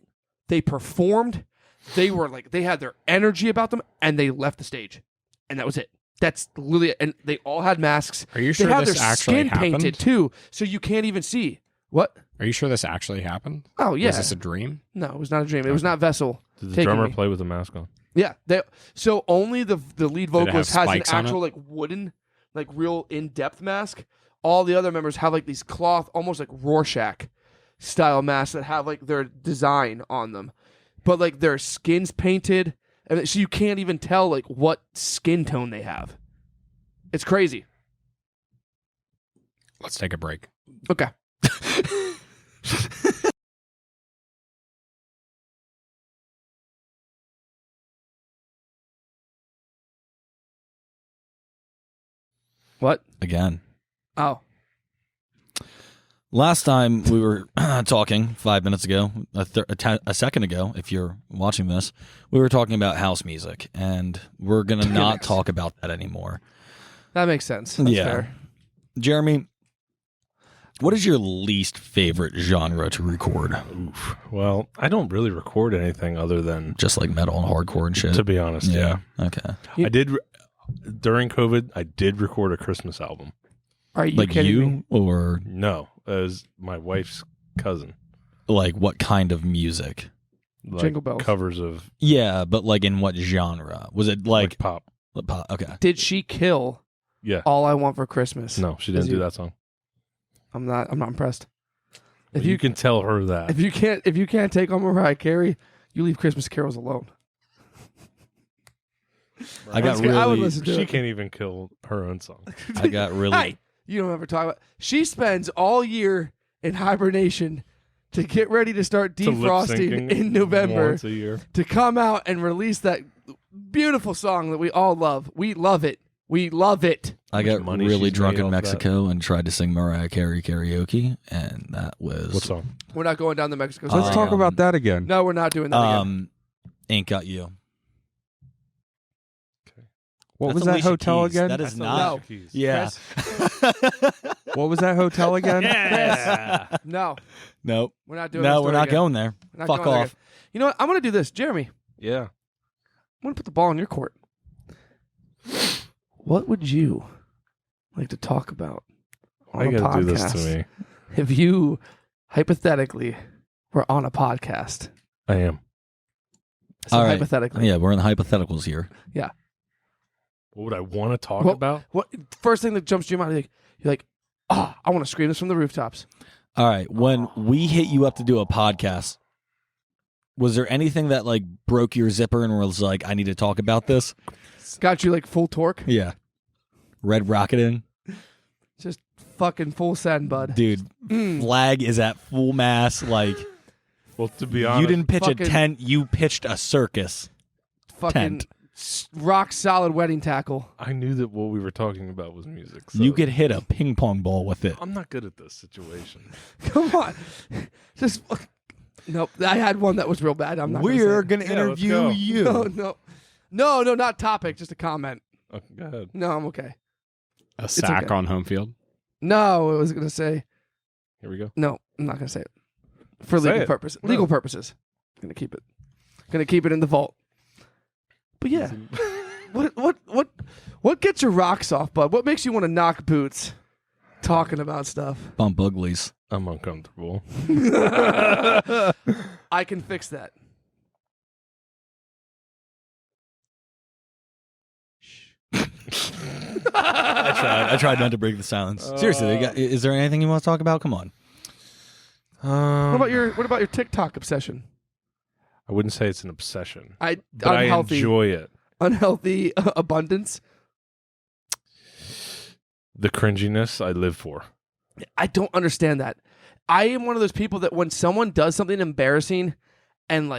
they performed, they were like, they had their energy about them, and they left the stage, and that was it. That's literally it. And they all had masks. Are you sure they had this their actually skin happened? painted too, so you can't even see. What? Are you sure this actually happened? Oh yeah. Was this a dream? No, it was not a dream. It was not Vessel. Did the taking drummer me. play with a mask on? Yeah. So only the lead vocalist has an spikes on actual like wooden, like real in-depth mask. All the other members have like these cloth, almost like Rorschach style masks that have like their design on them, but like their skin's painted, and so you can't even tell like what skin tone they have. It's crazy. Let's take a break. Okay. What? Again. Oh. Last time we were talking 5 minutes ago, a second ago, if you're watching this, we were talking about house music, and we're going to not talk about that anymore. That makes sense. That's fair. Jeremy, what is your least favorite genre to record? Oof. Well, I don't really record anything other than... Just like metal and hardcore and shit? To be honest, yeah. Okay. I did... During COVID, I did record a Christmas album. Are you like kidding you me? or No, as my wife's cousin. like what kind of music? Like Jingle bells. covers of Yeah, but like in what genre? Was it like pop. pop? Okay. Did she kill Yeah. All I Want for Christmas? No, she didn't do that song. I'm not impressed. If you can tell her that. If you can't take on Mariah Carey, you leave Christmas carols alone. I got I would really listen to She it. can't even kill her own song. I got really Hey, you don't ever talk about. She spends all year in hibernation to get ready to start To lip defrosting syncing in November, once a year. to come out and release that beautiful song that we all love. We love it. We love it. I got money really she's drunk made in off Mexico and tried to sing Mariah Carey karaoke, and that was What song? We're not going down the Mexico. Let's side. talk about that again. No, we're not doing that again. Ain't Got You. What That's was that Alicia hotel Keys. again? That is No. not. Keys. Yeah. What was that hotel again? Yeah. No, Nope. we're not doing. No, that we're story not again. going there. We're not Fuck going there off. again. You know what? I'm going to do this, Jeremy. Yeah. I'm going to put the ball in your court. What would you like to talk about Why on you a gotta podcast? do this to me? If you hypothetically were on a podcast, I am. so All right. hypothetically, Yeah, we're in the hypotheticals here. What would I want to talk Well, about? what first thing that jumps to your mind? You're like, I want to scream this from the rooftops. All right. When we hit you up to do a podcast, was there anything that like broke your zipper and was like, I need to talk about this? Got you like full torque, Yeah. Red rocketing. just fucking full send, bud. Dude, flag is at full mass. Like, Well, to be honest, you didn't pitch fucking- a tent, you pitched a circus. Fucking tent. rock solid wedding tackle. I knew that what we were talking about was music. So You could hit a ping pong ball with it. I'm not good at this situation. Come on, just nope. I had one that was real bad. I'm not. We're gonna going to Yeah, let's interview go. you. No, not topic. Just a comment. Okay, go ahead. No, I'm okay. A sack okay. on home field. No, I was gonna say Here we go. no. I'm not gonna say it for Say legal it. purposes. No. Legal purposes. Gonna keep it. Gonna keep it in the vault. But yeah, what gets your rocks off, bud? What makes you want to knock boots? Talking about stuff. Bump uglies. I'm uncomfortable. I can fix that. I tried not to break the silence. Seriously, is there anything you want to talk about? Come on. What about your TikTok obsession? I wouldn't say it's an obsession, But I enjoy it. unhealthy abundance. The cringiness I live for. I don't understand that. I am one of those people that when someone does something embarrassing, and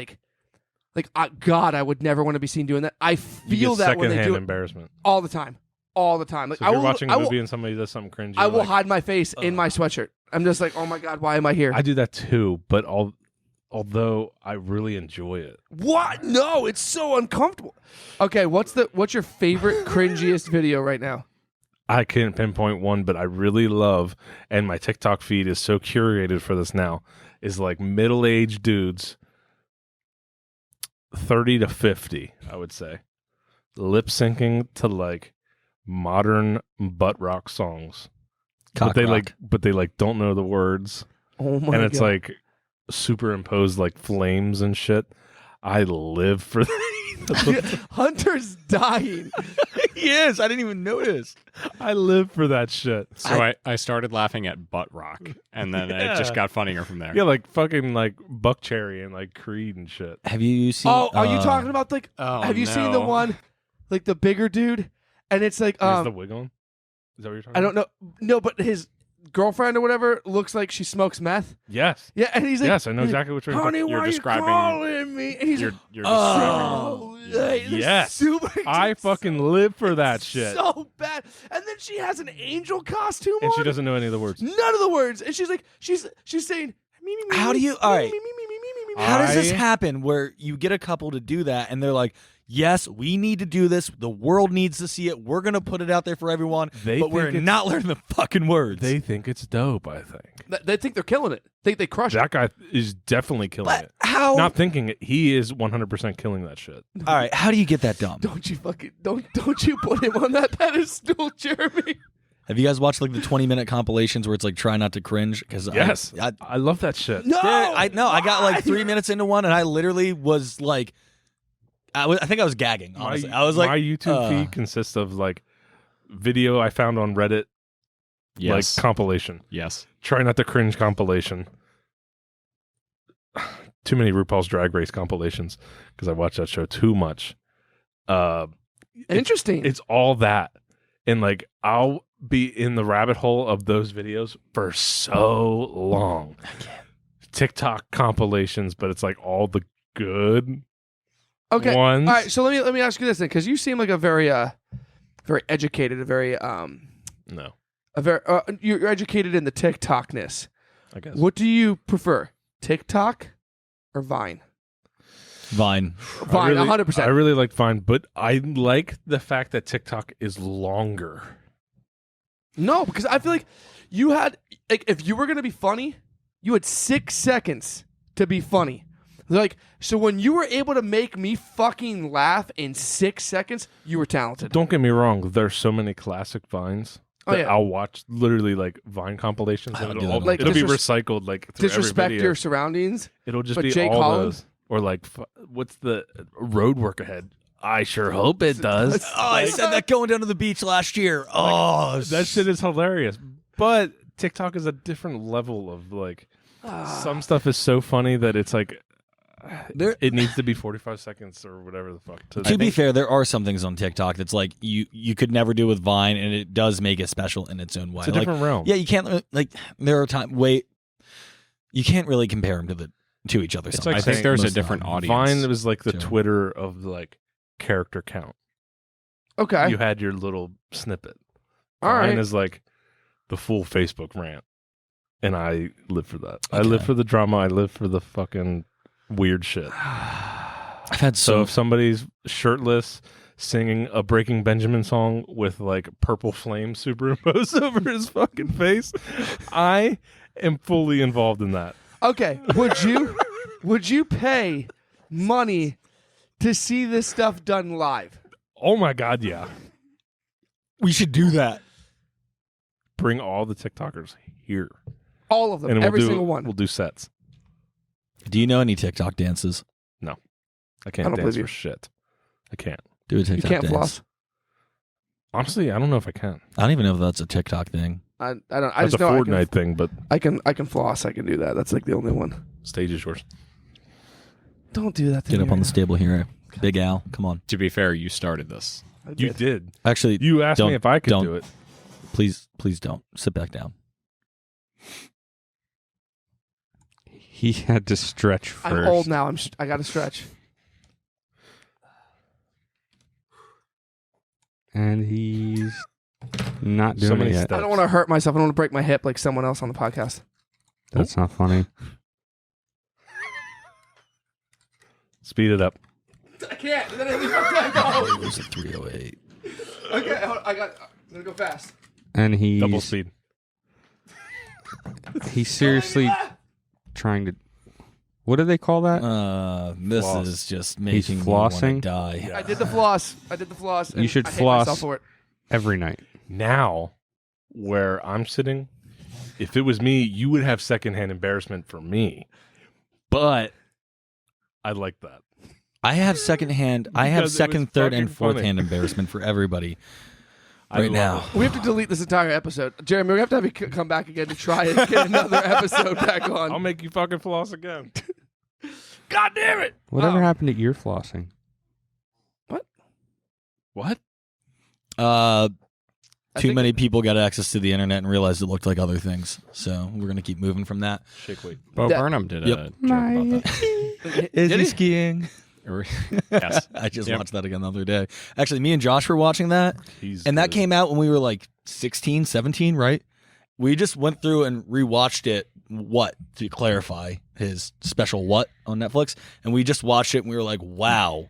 God, I would never want to be seen doing that. I You feel get that when they secondhand do it embarrassment. all the time. Like So if you're watching a movie and somebody does something cringy, I will like, hide my face in my sweatshirt. I'm just like, oh my God, why am I here? I do that too, but although I really enjoy it. What? No, it's so uncomfortable. Okay, what's your favorite cringiest video right now? I can't pinpoint one, but I really love, and my TikTok feed is so curated for this now, is like middle-aged dudes, 30 to 50, I would say, lip syncing to like modern butt rock songs. Cock rock. But they don't know the words. Oh my And it's God. like superimposed like flames and shit. I live for that. Hunter's dying. He is. I didn't even notice. I live for that shit. So I started laughing at butt rock, and then it just got funnier from there. Yeah, like fucking like Buck Cherry and like Creed and shit. Have you seen? Oh, are you talking about like? Oh, have you seen the no. one, like the bigger dude, and it's like He has the wig on? Is that what you're talking I about? don't know, no, but his girlfriend or whatever looks like she smokes meth. Yes. Yeah, and he's like, Yes, I know exactly what you're honey, talking why are you describing- calling me? And he's You're, like, you're describing. oh, like, this Yes. super, I fucking live for that shit. so bad. And then she has an angel costume And on. she doesn't know any of the words. None of the words, and she's like, she's saying, me, me, me, How me, do you- me, all right. me, me, me, me, me, me, me. How does this I- happen where you get a couple to do that and they're like, yes, we need to do this. The world needs to see it. We're going to put it out there for everyone, They but we're think it's- not learning the fucking words. They think it's dope, I think. They think they're killing it. They crush it. That guy is definitely killing but it. how? Not thinking it. He is 100% killing that shit. all right, how do you get that dumb? Don't you fucking don't you put him on that pedestal, Jeremy? Have you guys watched like the 20-minute compilations where it's like try not to cringe? Because Yes. I I love that shit. No, I know. I got like 3 minutes into one and I literally was like, I think I was gagging. Honestly, I was like, my YouTube feed consists of like video I found on Reddit, Yes. like compilation. Yes. Try not to cringe compilation. Too many RuPaul's Drag Race compilations because I watch that show too much. Interesting. It's all that, and like I'll be in the rabbit hole of those videos for so long. TikTok compilations, but it's like all the good Okay. ones. All right. So let me ask you this then, because you seem like a very very educated, No, you're educated in the TikTokness. I guess. What do you prefer, TikTok or Vine? Vine. Vine, 100%. I really like Vine, but I like the fact that TikTok is longer. No, because I feel like you had, like, if you were going to be funny, you had 6 seconds to be funny. Like, so when you were able to make me fucking laugh in 6 seconds, you were talented. Don't get me wrong. There's so many classic Vines that yeah. I'll watch literally like Vine compilations. I And don't do it'll, that. Like, it'll be disres- recycled like through every Disrespect video. your surroundings. It'll just but be Jake all Holland? those. Or like, what's the road work ahead? I sure hope it does. Oh, I said that going down to the beach last year. Oh, That shit is hilarious. But TikTok is a different level of like, some stuff is so funny that it's like, it needs to be 45 seconds or whatever the fuck. To be fair, there are some things on TikTok that's like you could never do with Vine, and it does make it special in its own way. It's a different realm. Yeah, you can't like. There are times. You can't really compare them to each other. It's sometimes. like I think saying there's a most of the different time. audience. Vine was like the Sure. Twitter of like character count. Okay. You had your little snippet. All Vine right. is like the full Facebook rant. And I live for that. I Okay. live for the drama. I live for the fucking weird shit. I've had So so. if somebody's shirtless singing a Breaking Benjamin song with like purple flame superimposed over his fucking face, I am fully involved in that. Okay. Would you pay money to see this stuff done live? Oh my God, yeah. We should do that. Bring all the TikTokers here. All of them. And Every we'll do, single one. We'll do sets. Do you know any TikTok dances? I can't I don't dance believe for you. shit. I can't. Do a TikTok You can't dance. floss. Honestly, I don't know if I can. I don't even know if that's a TikTok thing. I don't. I That's just a know Fortnite thing, but I can floss. I can do that. That's like the only one. stage is yours. Don't do that. To Get me up on the right stable hero. Big Al, come on. To be fair, you started this. now. I You did. did. Actually, You asked Don't- me if I could don't. do it. please don't. Sit back down. He had to stretch first. I'm old now. I got to stretch. And he's not So doing many it yet. steps. I don't want to hurt myself. I don't want to break my hip like someone else on the podcast. That's not funny. Speed it up. I can't. Then it'll be fucked up. It was a 308. Okay, I'm gonna go fast. And he's Double speed. he's seriously trying to. What do they call that? This Floss. is just He's making me want to flossing? die. I did the floss. And You should I hate floss. myself for it. Every night. Now, where I'm sitting, if it was me, you would have secondhand embarrassment for me. But I like that. I have secondhand. I have Because it was second, third, and fucking fourth funny. hand embarrassment for everybody I right now. love We have to delete this entire episode. Jeremy, we have to have you come back again to try and get another episode back I'll on. make you fucking floss again. God damn it! Whatever Oh. happened to ear flossing? What? I Too think many people got access to the internet and realized it looked like other things. So we're gonna keep moving from that. Shake weight. Bo That- Burnham did Yep. a joke about that. Is Did he he? skiing? Yes. I just Yep. watched that again the other day. Actually, me and Josh were watching that, He's and that good. came out when we were like 16, 17, right? We just went through and rewatched it. What to clarify his special what on Netflix, and we just watched it and we were like, "Wow,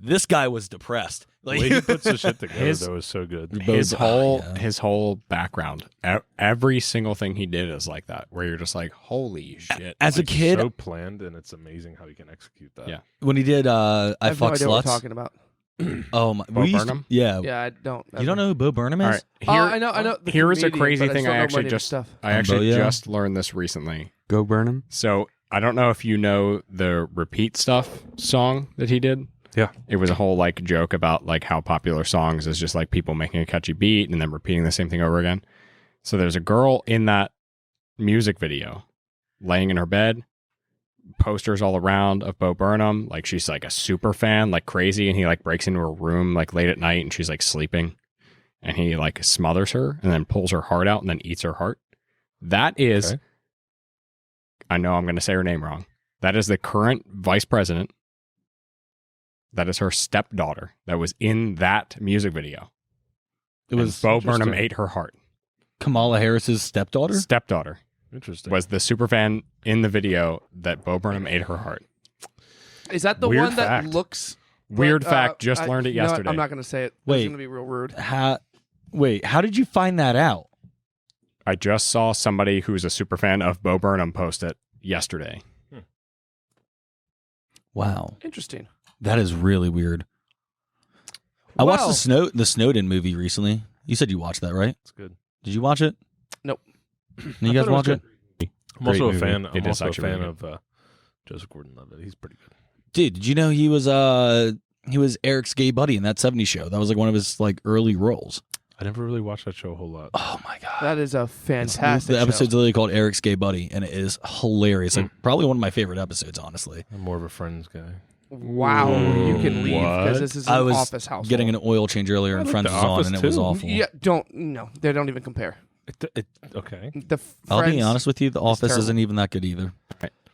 this guy was depressed." The Like way he puts the shit together, His- though, is so good. His Yeah. whole background, every single thing he did is like that, where you're just like, holy shit. As a Like, kid, so planned, and it's amazing how you can execute that. Yeah. when he did I I have Fuck no idea what Sluts. we're talking about. Oh my, Bo we used to- Burnham? yeah. Yeah, I don't. You don't know who Bo Burnham is? All right. I know. The Here is a comedian, crazy but thing I, I just don't know actually any of his just stuff. I actually Bo, yeah. just learned this recently. Go Burnham. So I don't know if you know the Repeat Stuff song that he did. Yeah. It was a whole like joke about like how popular songs is just like people making a catchy beat and then repeating the same thing over again. So there's a girl in that music video laying in her bed, posters all around of Bo Burnham. Like she's like a super fan, like crazy. And he like breaks into her room like late at night and she's like sleeping and he like smothers her and then pulls her heart out and then eats her heart. That is Okay. I know I'm going to say her name wrong. That is the current vice president. That is her stepdaughter that was in that music video. It was Bo Burnham ate her heart. Kamala Harris's stepdaughter. Stepdaughter Interesting. was the superfan in the video that Bo Burnham ate her heart. Is that the Weird one that fact. looks... Weird But, fact. Just learned it you know what? yesterday. I'm not going to say it. Wait. It's going to be real rude. How did you find that out? I just saw somebody who's a super fan of Bo Burnham post it yesterday. Wow, Interesting. that is really weird. I watched the Snowden movie recently. You said you watched that, right? It's good. Did you watch it? Nope. You guys watch it? I'm also Great a fan. movie. It I'm is also a actually fan really of Joseph Gordon-Levitt. He's pretty good. Dude, did you know he was Eric's gay buddy in that 70s show? That was like one of his like early roles. I never really watched that show a whole lot. Oh my god. That is a fantastic The episode's show. literally called Eric's Gay Buddy, and it is hilarious. Like probably one of my favorite episodes, honestly. I'm more of a Friends guy. Wow. You can leave because What? this is I an was office household. getting an oil change earlier, and like Friends The was on, Office and it was too. awful. Yeah, no, they don't even compare. Okay. The I'll be Friends- honest with you, The Office terrible. isn't even that good either.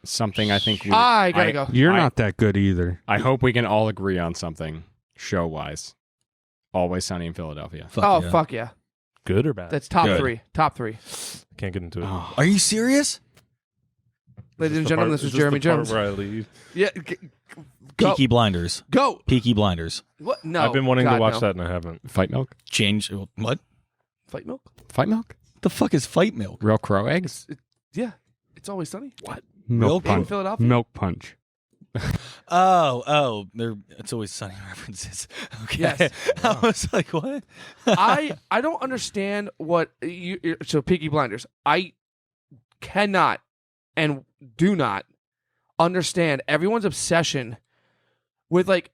Something I think I gotta go. You're I- not that good either. I hope we can all agree on something show wise. Always Sunny in Philadelphia. Fuck yeah. Fuck yeah. Good or bad? That's top Good. three. Top three. I can't get into it. Oh, Are you serious? Ladies and the gentlemen, part- this is this Jeremy the part Jones. Where I leave. Yeah. Go. Peaky Blinders. Go. Peaky Blinders. What? No. I've been wanting God, to watch no. that and I haven't. Fight milk? Change. What? Fight milk? Fight milk? The fuck is Fight Milk? Real crow eggs? Yeah. It's always sunny. What? Milk In punch. Philadelphia? Milk punch. It's always Sunny references. Okay. Yes. I was like, what? I don't understand what you. So Peaky Blinders. I cannot and do not understand everyone's obsession with like.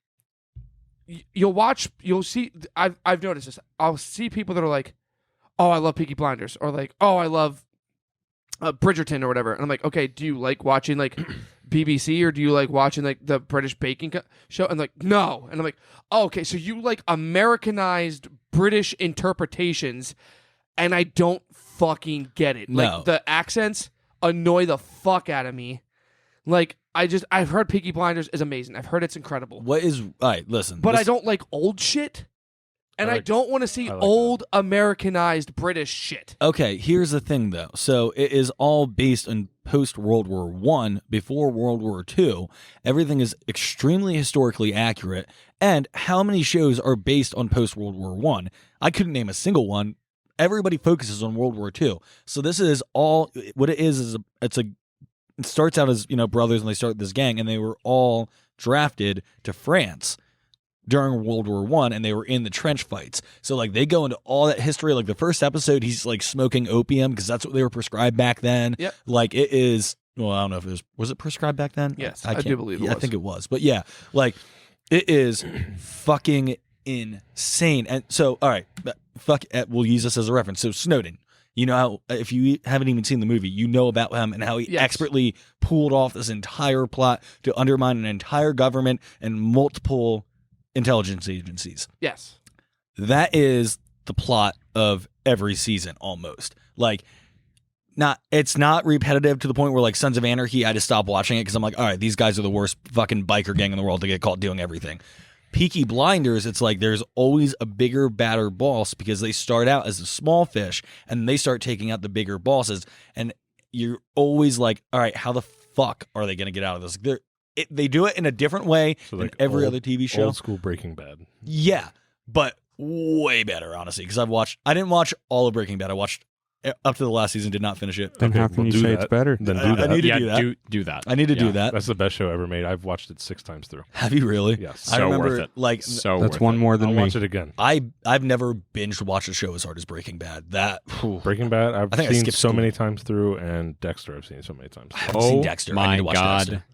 You'll see. I've noticed this. I'll see people that are like, "Oh, I love Peaky Blinders," or like, "Oh, I love Bridgerton," or whatever. And I'm like, "Okay, do you like watching like BBC or do you like watching like the British baking show?" And like, no. And I'm like, oh, okay, so you like Americanized British interpretations, and I don't fucking get it. No. Like the accents annoy the fuck out of me. Like I've heard Peaky Blinders is amazing. I've heard it's incredible. What is? All right, listen. But I this- don't like old shit. And I I like- don't want to see I like old Americanized British shit. Okay, here's the thing though. So it is all based on post World War One, before World War II. Everything is extremely historically accurate. And how many shows are based on post World War One? I couldn't name a single one. Everybody focuses on World War II. So this is all what it is it starts out as, brothers, and they start this gang, and they were all drafted to France during World War One, and they were in the trench fights. So like they go into all that history. Like the first episode, he's like smoking opium because that's what they were prescribed back then. Yep. Like it is. Well, I don't know if it was it prescribed back then? Yes, I can't- do believe it yeah, I was. think it was. But yeah, like it is fucking insane. And so, all right, we'll use this as a reference. So Snowden. You know how, if you haven't even seen the movie, you know about him and how he Yes. expertly pulled off this entire plot to undermine an entire government and multiple intelligence agencies. Yes. That is the plot of every season almost. Like, it's not repetitive to the point where like Sons of Anarchy, I just stopped watching it because I'm like, all right, these guys are the worst fucking biker gang in the world to get caught doing everything. Peaky Blinders, it's like there's always a bigger, badder boss because they start out as a small fish and they start taking out the bigger bosses. And you're always like, all right, how the fuck are they going to get out of this? They do it in a different way So than like every old- other TV show. Old school Breaking Bad. Yeah, but way better, honestly, because I didn't watch all of Breaking Bad. I watched up to the last season, did not finish it. Then how can we'll you do say that. it's better? Then do I that. need to yeah, do that. do that. I need to do Yeah. that. That's the best show ever made. I've watched it 6 times through. Have you really? Yes. I So remember, worth it. like, So That's worth one it. more than I'll me. watch it again. I've never binge watched a show as hard as Breaking Bad. That Breaking Bad, I've I think I seen skipped so school. many times through, and Dexter, I've seen so many times. I Through. haven't seen Dexter. I need My to watch God. Dexter.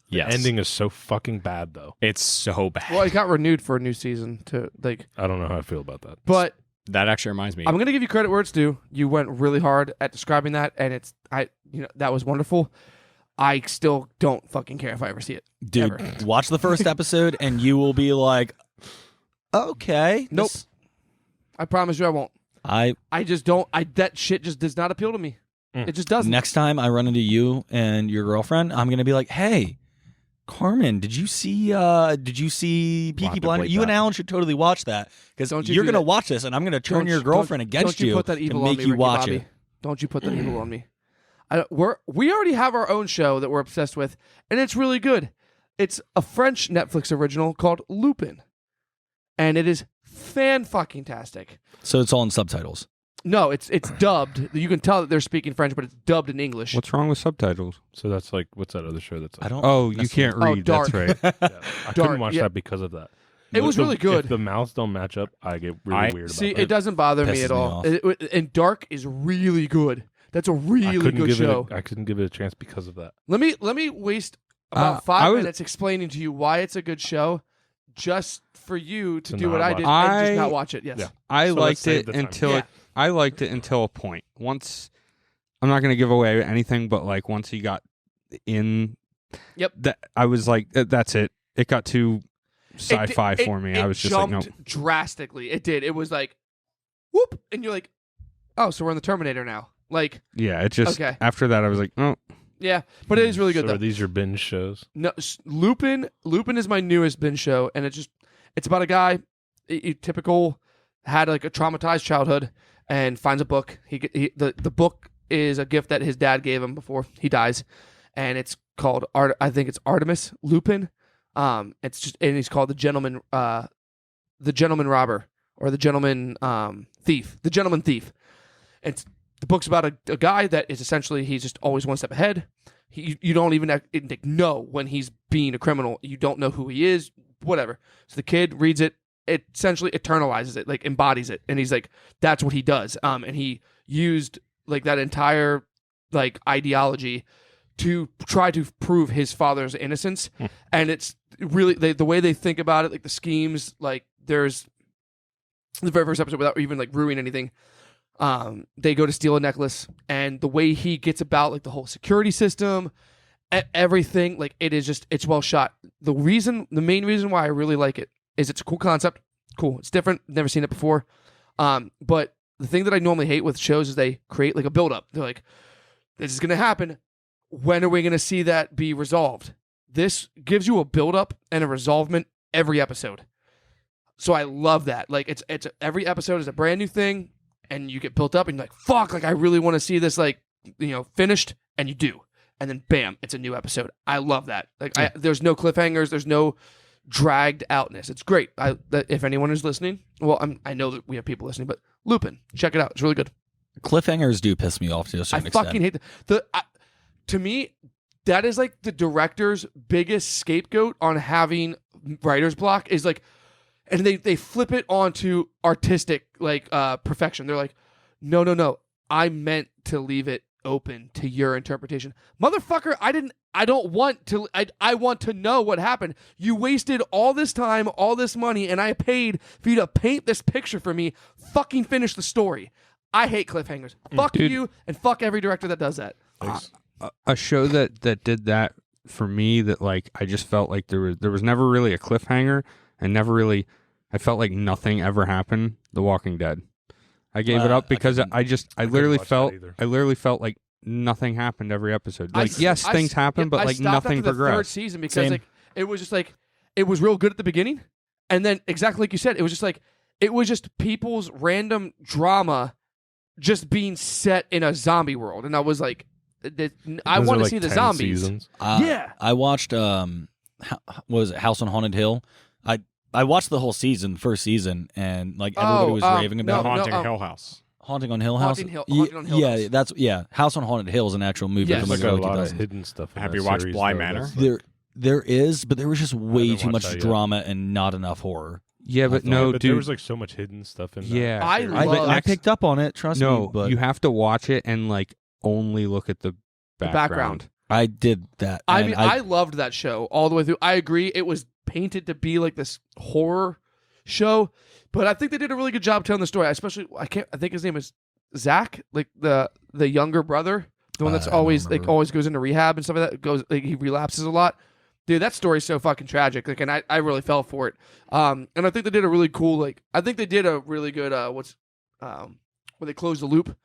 Yes. The ending is so fucking bad, though. It's so bad. Well, it got renewed for a new season to like. I don't know how I feel about that. But That actually reminds me. I'm gonna give you credit where it's due. You went really hard at describing that, and that was wonderful. I still don't fucking care if I ever see it. Dude, Ever. watch the first episode and you will be like, okay. Nope. I promise you, I won't. I I just don't. That shit just does not appeal to me. It just doesn't. Next time I run into you and your girlfriend, I'm gonna be like, "Hey, Carmen, did you see Peaky Blinders? You and Alan should totally watch that because you're gonna watch this, and I'm gonna turn your girlfriend against you put that evil to on make me, you Ricky watch Bobby. it." Don't you put that evil on me? We already have our own show that we're obsessed with, and it's really good. It's a French Netflix original called Lupin, and it is fan-fucking-tastic. So it's all in subtitles. No, it's dubbed. You can tell that they're speaking French, but it's dubbed in English. What's wrong with subtitles? So that's like, what's that other show that's like? I don't. Oh, you can't read. Dark. That's right. Yeah, I couldn't watch yeah. that because of that. It was really good. If the mouths don't match up, I get really weird about See, it. it doesn't bother me pisses at me all. off. And Dark is really good. That's a really good show. I couldn't give it a chance because of that. Let me waste about I 5 was- minutes explaining to you why it's a good show, just for you to To do what not I did watch and just I- not watch it. Yes. Yeah. I So let's liked save it the time. until Yeah. it. I liked it until a point. Once I'm not going to give away anything, but like once he got in, Yep. that I was like, that's it. It got too sci-fi for me. I was just like, no. jumped drastically. It did. It was like, whoop, and you're like, oh, so we're in the Terminator now. Like, Yeah, it just Okay. after that I was like, oh, yeah, but it is really good So though. are these your binge shows? No, Lupin is my newest binge show, and it's about a guy, typical, had like a traumatized childhood, and finds a book. The book is a gift that his dad gave him before he dies, and it's called I think it's Artemis Lupin. It's just, and he's called the gentleman robber, or the gentleman thief. The gentleman thief. It's the book's about a guy that is essentially, he's just always one step ahead. You don't even know when he's being a criminal. You don't know who he is, whatever. So the kid reads it, it essentially eternalizes it, like embodies it, and he's like, that's what he does. And he used like that entire like ideology to try to prove his father's innocence. And it's really the way they think about it, like the schemes, like there's the very first episode, without even like ruining anything. They go to steal a necklace, and the way he gets about like the whole security system, everything, like it's well shot. The main reason why I really like it is it's a cool concept. Cool. It's different. Never seen it before. But the thing that I normally hate with shows is they create like a build-up. They're like, this is going to happen. When are we going to see that be resolved? This gives you a build-up and a resolvement every episode. So I love that. Like it's every episode is a brand new thing, and you get built up, and you're like, fuck, like I really want to see this, like, finished, and you do. And then bam, it's a new episode. I love that. Like there's no cliffhangers, there's no dragged outness. It's great. If anyone is listening, well, I know that we have people listening, but Lupin, check it out. It's really good. Cliffhangers do piss me off to a certain extent. I fucking hate to me, that is like the director's biggest scapegoat on having writer's block is like, and they flip it onto artistic like perfection. They're like, no, I meant to leave it open to your interpretation. Motherfucker, I don't want to, I want to know what happened. You wasted all this time, all this money, and I paid for you to paint this picture for me. Fucking finish the story. I hate cliffhangers. Fuck Dude. you, and fuck every director that does that. a show that did that for me, that like I just felt like there was never really a cliffhanger, and never really, I felt like nothing ever happened. The Walking Dead. I gave it up because I literally felt like nothing happened every episode. Like things happen, but like nothing after the third progressed. season because Same. like it was just like it was real good at the beginning, and then exactly like you said, it was just people's random drama just being set in a zombie world, and I was like, I want to see the 10 zombies. seasons? Yeah. I watched what was it, House on Haunted Hill? I watched the whole season, first season, and like everybody was raving about no, Haunting Hill House. Haunting on Hill House. Haunting on Hill House. House on Haunted Hill is an actual movie Yes. from There's like like a early lot of 2000s. hidden stuff. In Have that you watched series, Bly though. Manor? That's like- There is, but there was just way haven't too much watched that yet. drama and not enough horror. Yeah, but thought- no, but dude. there was like so much hidden stuff in that. Yeah. I love- I picked up on it. Trust me. no, But you have to watch it and like only look at the background. I did that. I and mean, I loved that show all the way through. I agree, it was painted to be like this horror show, but I think they did a really good job telling the story. Especially, I think his name is Zach, like the younger brother, the one that's I don't always remember. always goes into rehab and stuff like that. Goes like he relapses a lot. Dude, that story's so fucking tragic. Like, and I really fell for it. And I think they did a really cool I think they did a really good where they closed the loop.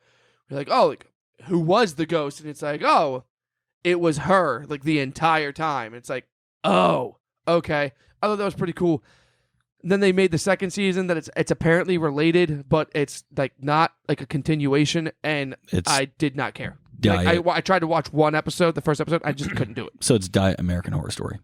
You're like, oh, like who was the ghost, and it's like, oh, it was her like the entire time. It's like, oh, okay. I thought that was pretty cool. Then they made the second season that it's apparently related, but it's like not like a continuation, and I did not care. Like, I tried to watch one episode, the first episode, I just couldn't do it. So it's Diet American Horror Story.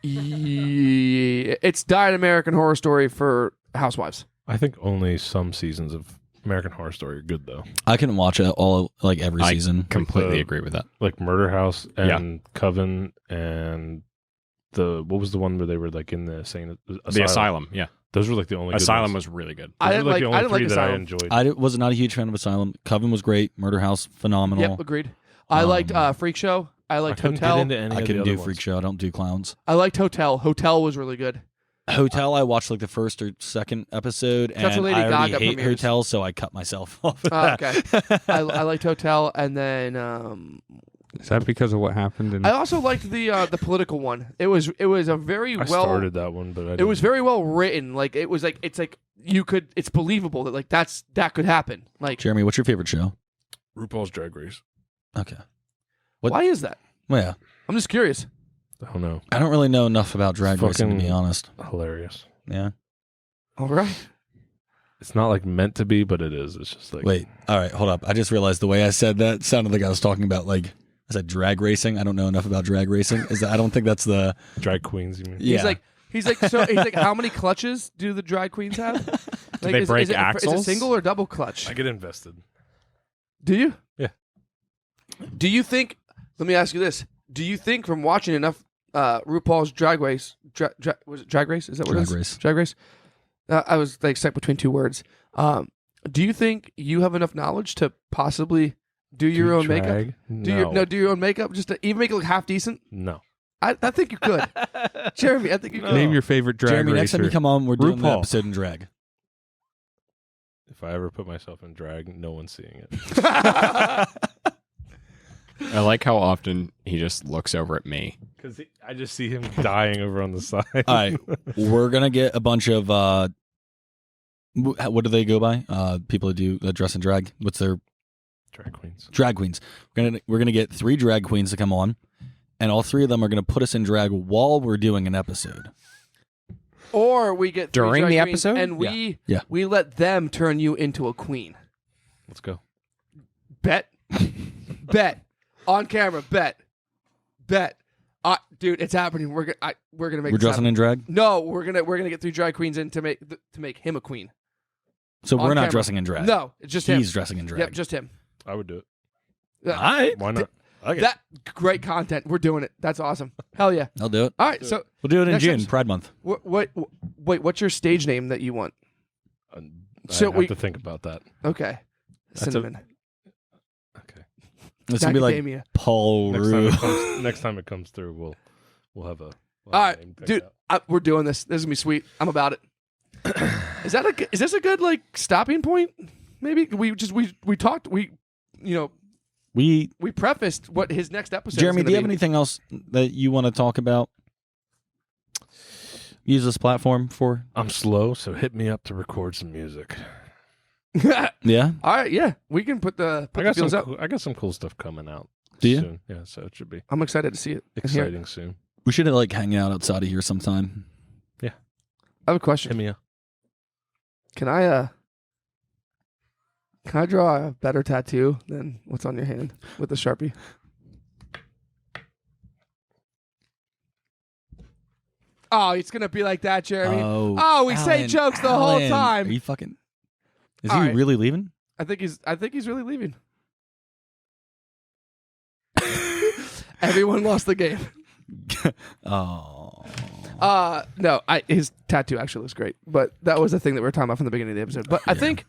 Yeah, it's Diet American Horror Story for housewives. I think only some seasons of American Horror Story are good though. I couldn't watch it all like every season. Completely agree with that. Like Murder House and Coven and what was the one where they were like in the insane asylum? The Asylum, yeah. Those were like the only Asylum good ones. was really good. Those I were like the only didn't three like that I Asylum. enjoyed. I was not a huge fan of Asylum. Coven was great. Murder House, phenomenal. Yep, agreed. I liked Freak Show. I liked couldn't Hotel. get into any I of couldn't the do other Freak ones. Show. I don't do clowns. I liked Hotel. Hotel was really good. Hotel, I watched like the first or second episode, That's and what Lady I already Gaga hate premieres. Hotel, so I cut myself off of that. Okay. I liked Hotel, and then Is that because of what happened? In I also liked the political one. It was a very I well. started that one, but It was very well written. Like it's like it's believable that like that could happen. Like Jeremy, what's your favorite show? RuPaul's Drag Race. Okay. What- why is that? Well, yeah. I'm just curious. I don't know. I don't really know enough about drag racing, to be fucking- honest. Hilarious. Yeah. All right. It's not like meant to be, but it is. It's just like Wait. All right. Hold up. I just realized the way I said that sounded like I was talking about like I said drag racing. I don't know enough about drag racing. I don't think that's the. drag queens. You mean? Yeah. He's like how many clutches do the drag queens have? Like, they break is it axles? single or double clutch? I get invested. Do you? Yeah. Do you think? Let me ask you this: do you think from watching enough RuPaul's Drag Race, was it Drag Race? Is that what it Drag is? Race. Drag Race. I was like stuck between two words. Do you think you have enough knowledge to possibly do your own makeup? drag? Do your own makeup just to even make it look half decent? No. I think you could, Jeremy. I think you could. Name your favorite drag Jeremy, racer. next time you come on, we're doing the RuPaul. episode in drag. If I ever put myself in drag, no one's seeing it. I like how often he just looks over at me. Because I just see him dying over on the side. All right. We're going to get a bunch of, what do they go by? People who do dress and drag. What's their Drag queens. drag queens? We're gonna get 3 drag queens to come on, and all 3 of them are gonna put us in drag while we're doing an episode. Or we get three During drag the queens episode? and we Yeah. we let them turn you into a queen. Let's go. Bet, bet on camera. Bet. Dude, it's happening. We're gonna make. We're this dressing happen. in drag, No, we're gonna get 3 drag queens in to make him a queen. so On we're not camera. dressing in drag. No, it's just him. He's dressing in drag. Yep, just him. I would do it. Yeah. All right. Why not? Okay. That great content. We're doing it. That's awesome. Hell yeah. I'll do it. All right. So We'll do it in Next June, episode. Pride Month. wait, what's your stage name that you want? I So have we- to think about that. Okay. That's a- Cinnamon. Okay. It's gonna be like Macadamia. Paul Rue. Next time it comes through, we'll have a. All right, name picked dude. out. We're doing this. This is gonna be sweet. I'm about it. Is this a good like stopping point? Maybe we talked. We prefaced what his next episode. Jeremy, is do you have gonna anything else that you want to talk about? Use this platform for? I'm slow, so hit me up to record some music. be? Yeah. All right, yeah, we can put the feels up. I got some cool stuff coming out. Do you? Soon. Yeah, so it should be I'm excited to see it. and hear it. exciting soon. We should like hang out outside of here sometime. I have a question. Hit me up. Can I draw a better tattoo than what's on your hand with the Sharpie? Oh, it's gonna be like that, Jeremy. Oh, we say jokes the whole time. Are you fucking? Is All he right. really leaving? I think he's really leaving. Everyone lost the game. Oh. No, his tattoo actually looks great, but that was the thing that we were talking about from the beginning of the episode. But I think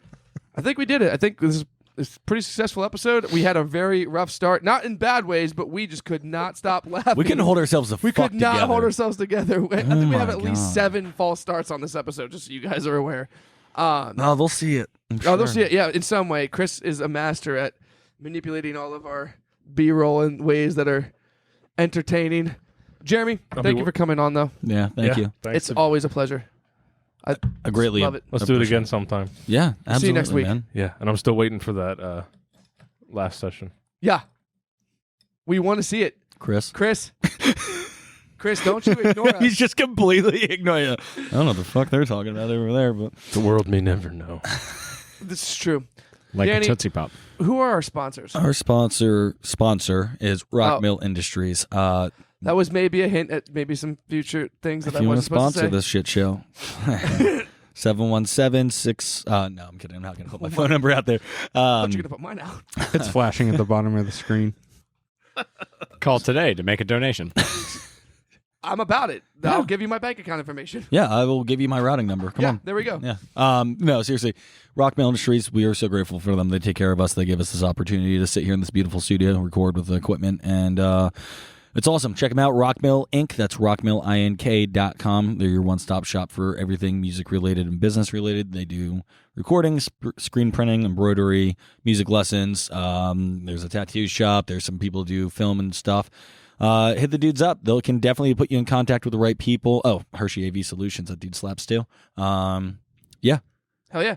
we did it. I think this is a pretty successful episode. We had a very rough start, not in bad ways, but we just could not stop laughing. We couldn't hold ourselves the We fuck could not together. hold ourselves together. I think we my have at least God. 7 false starts on this episode, just so you guys are aware. No, they'll see it. I'm Oh, they'll sure. see it. Yeah, in some way. Chris is a master at manipulating all of our B-roll in ways that are entertaining. Jeremy, thank you for coming on, though. Yeah, thank you. Thanks. It's always a pleasure. I greatly love it. Let's do it again sometime. Yeah, absolutely, See you next week. man. Yeah, and I'm still waiting for that last session. Yeah. We want to see it. Chris, don't you ignore us. he's just completely ignoring you. I don't know what the fuck they're talking about over there, but The world may never know. This is true. Like Danny, a Tootsie Pop. Who are our sponsors? our sponsor is Rock Mill Industries. That was maybe a hint at maybe some future things that If I you want to wasn't supposed to sponsor say. this shit show, 717-6. No, I'm kidding. I'm not going to put my phone number out there. I'm going to put mine out. It's flashing at the bottom of the screen. Call today to make a donation. I'm about it. I'll give you my bank account information. Yeah, I will give you my routing number. Come on. There we go. Yeah. No, seriously. Rock Mill Industries, we are so grateful for them. They take care of us. They give us this opportunity to sit here in this beautiful studio and record with the equipment. And it's awesome. Check them out. Rockmill Inc. That's rockmillink.com. They're your one-stop shop for everything music-related and business-related. They do recording, screen printing, embroidery, music lessons. There's a tattoo shop. There's some people who do film and stuff. Hit the dudes up. They can definitely put you in contact with the right people. Oh, Hershey AV Solutions. That dude slaps too. Yeah. Hell yeah.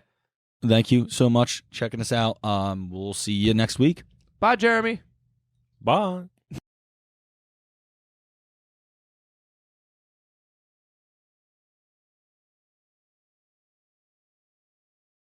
Thank you so much checking us out. We'll see you next week. Bye, Jeremy. Bye.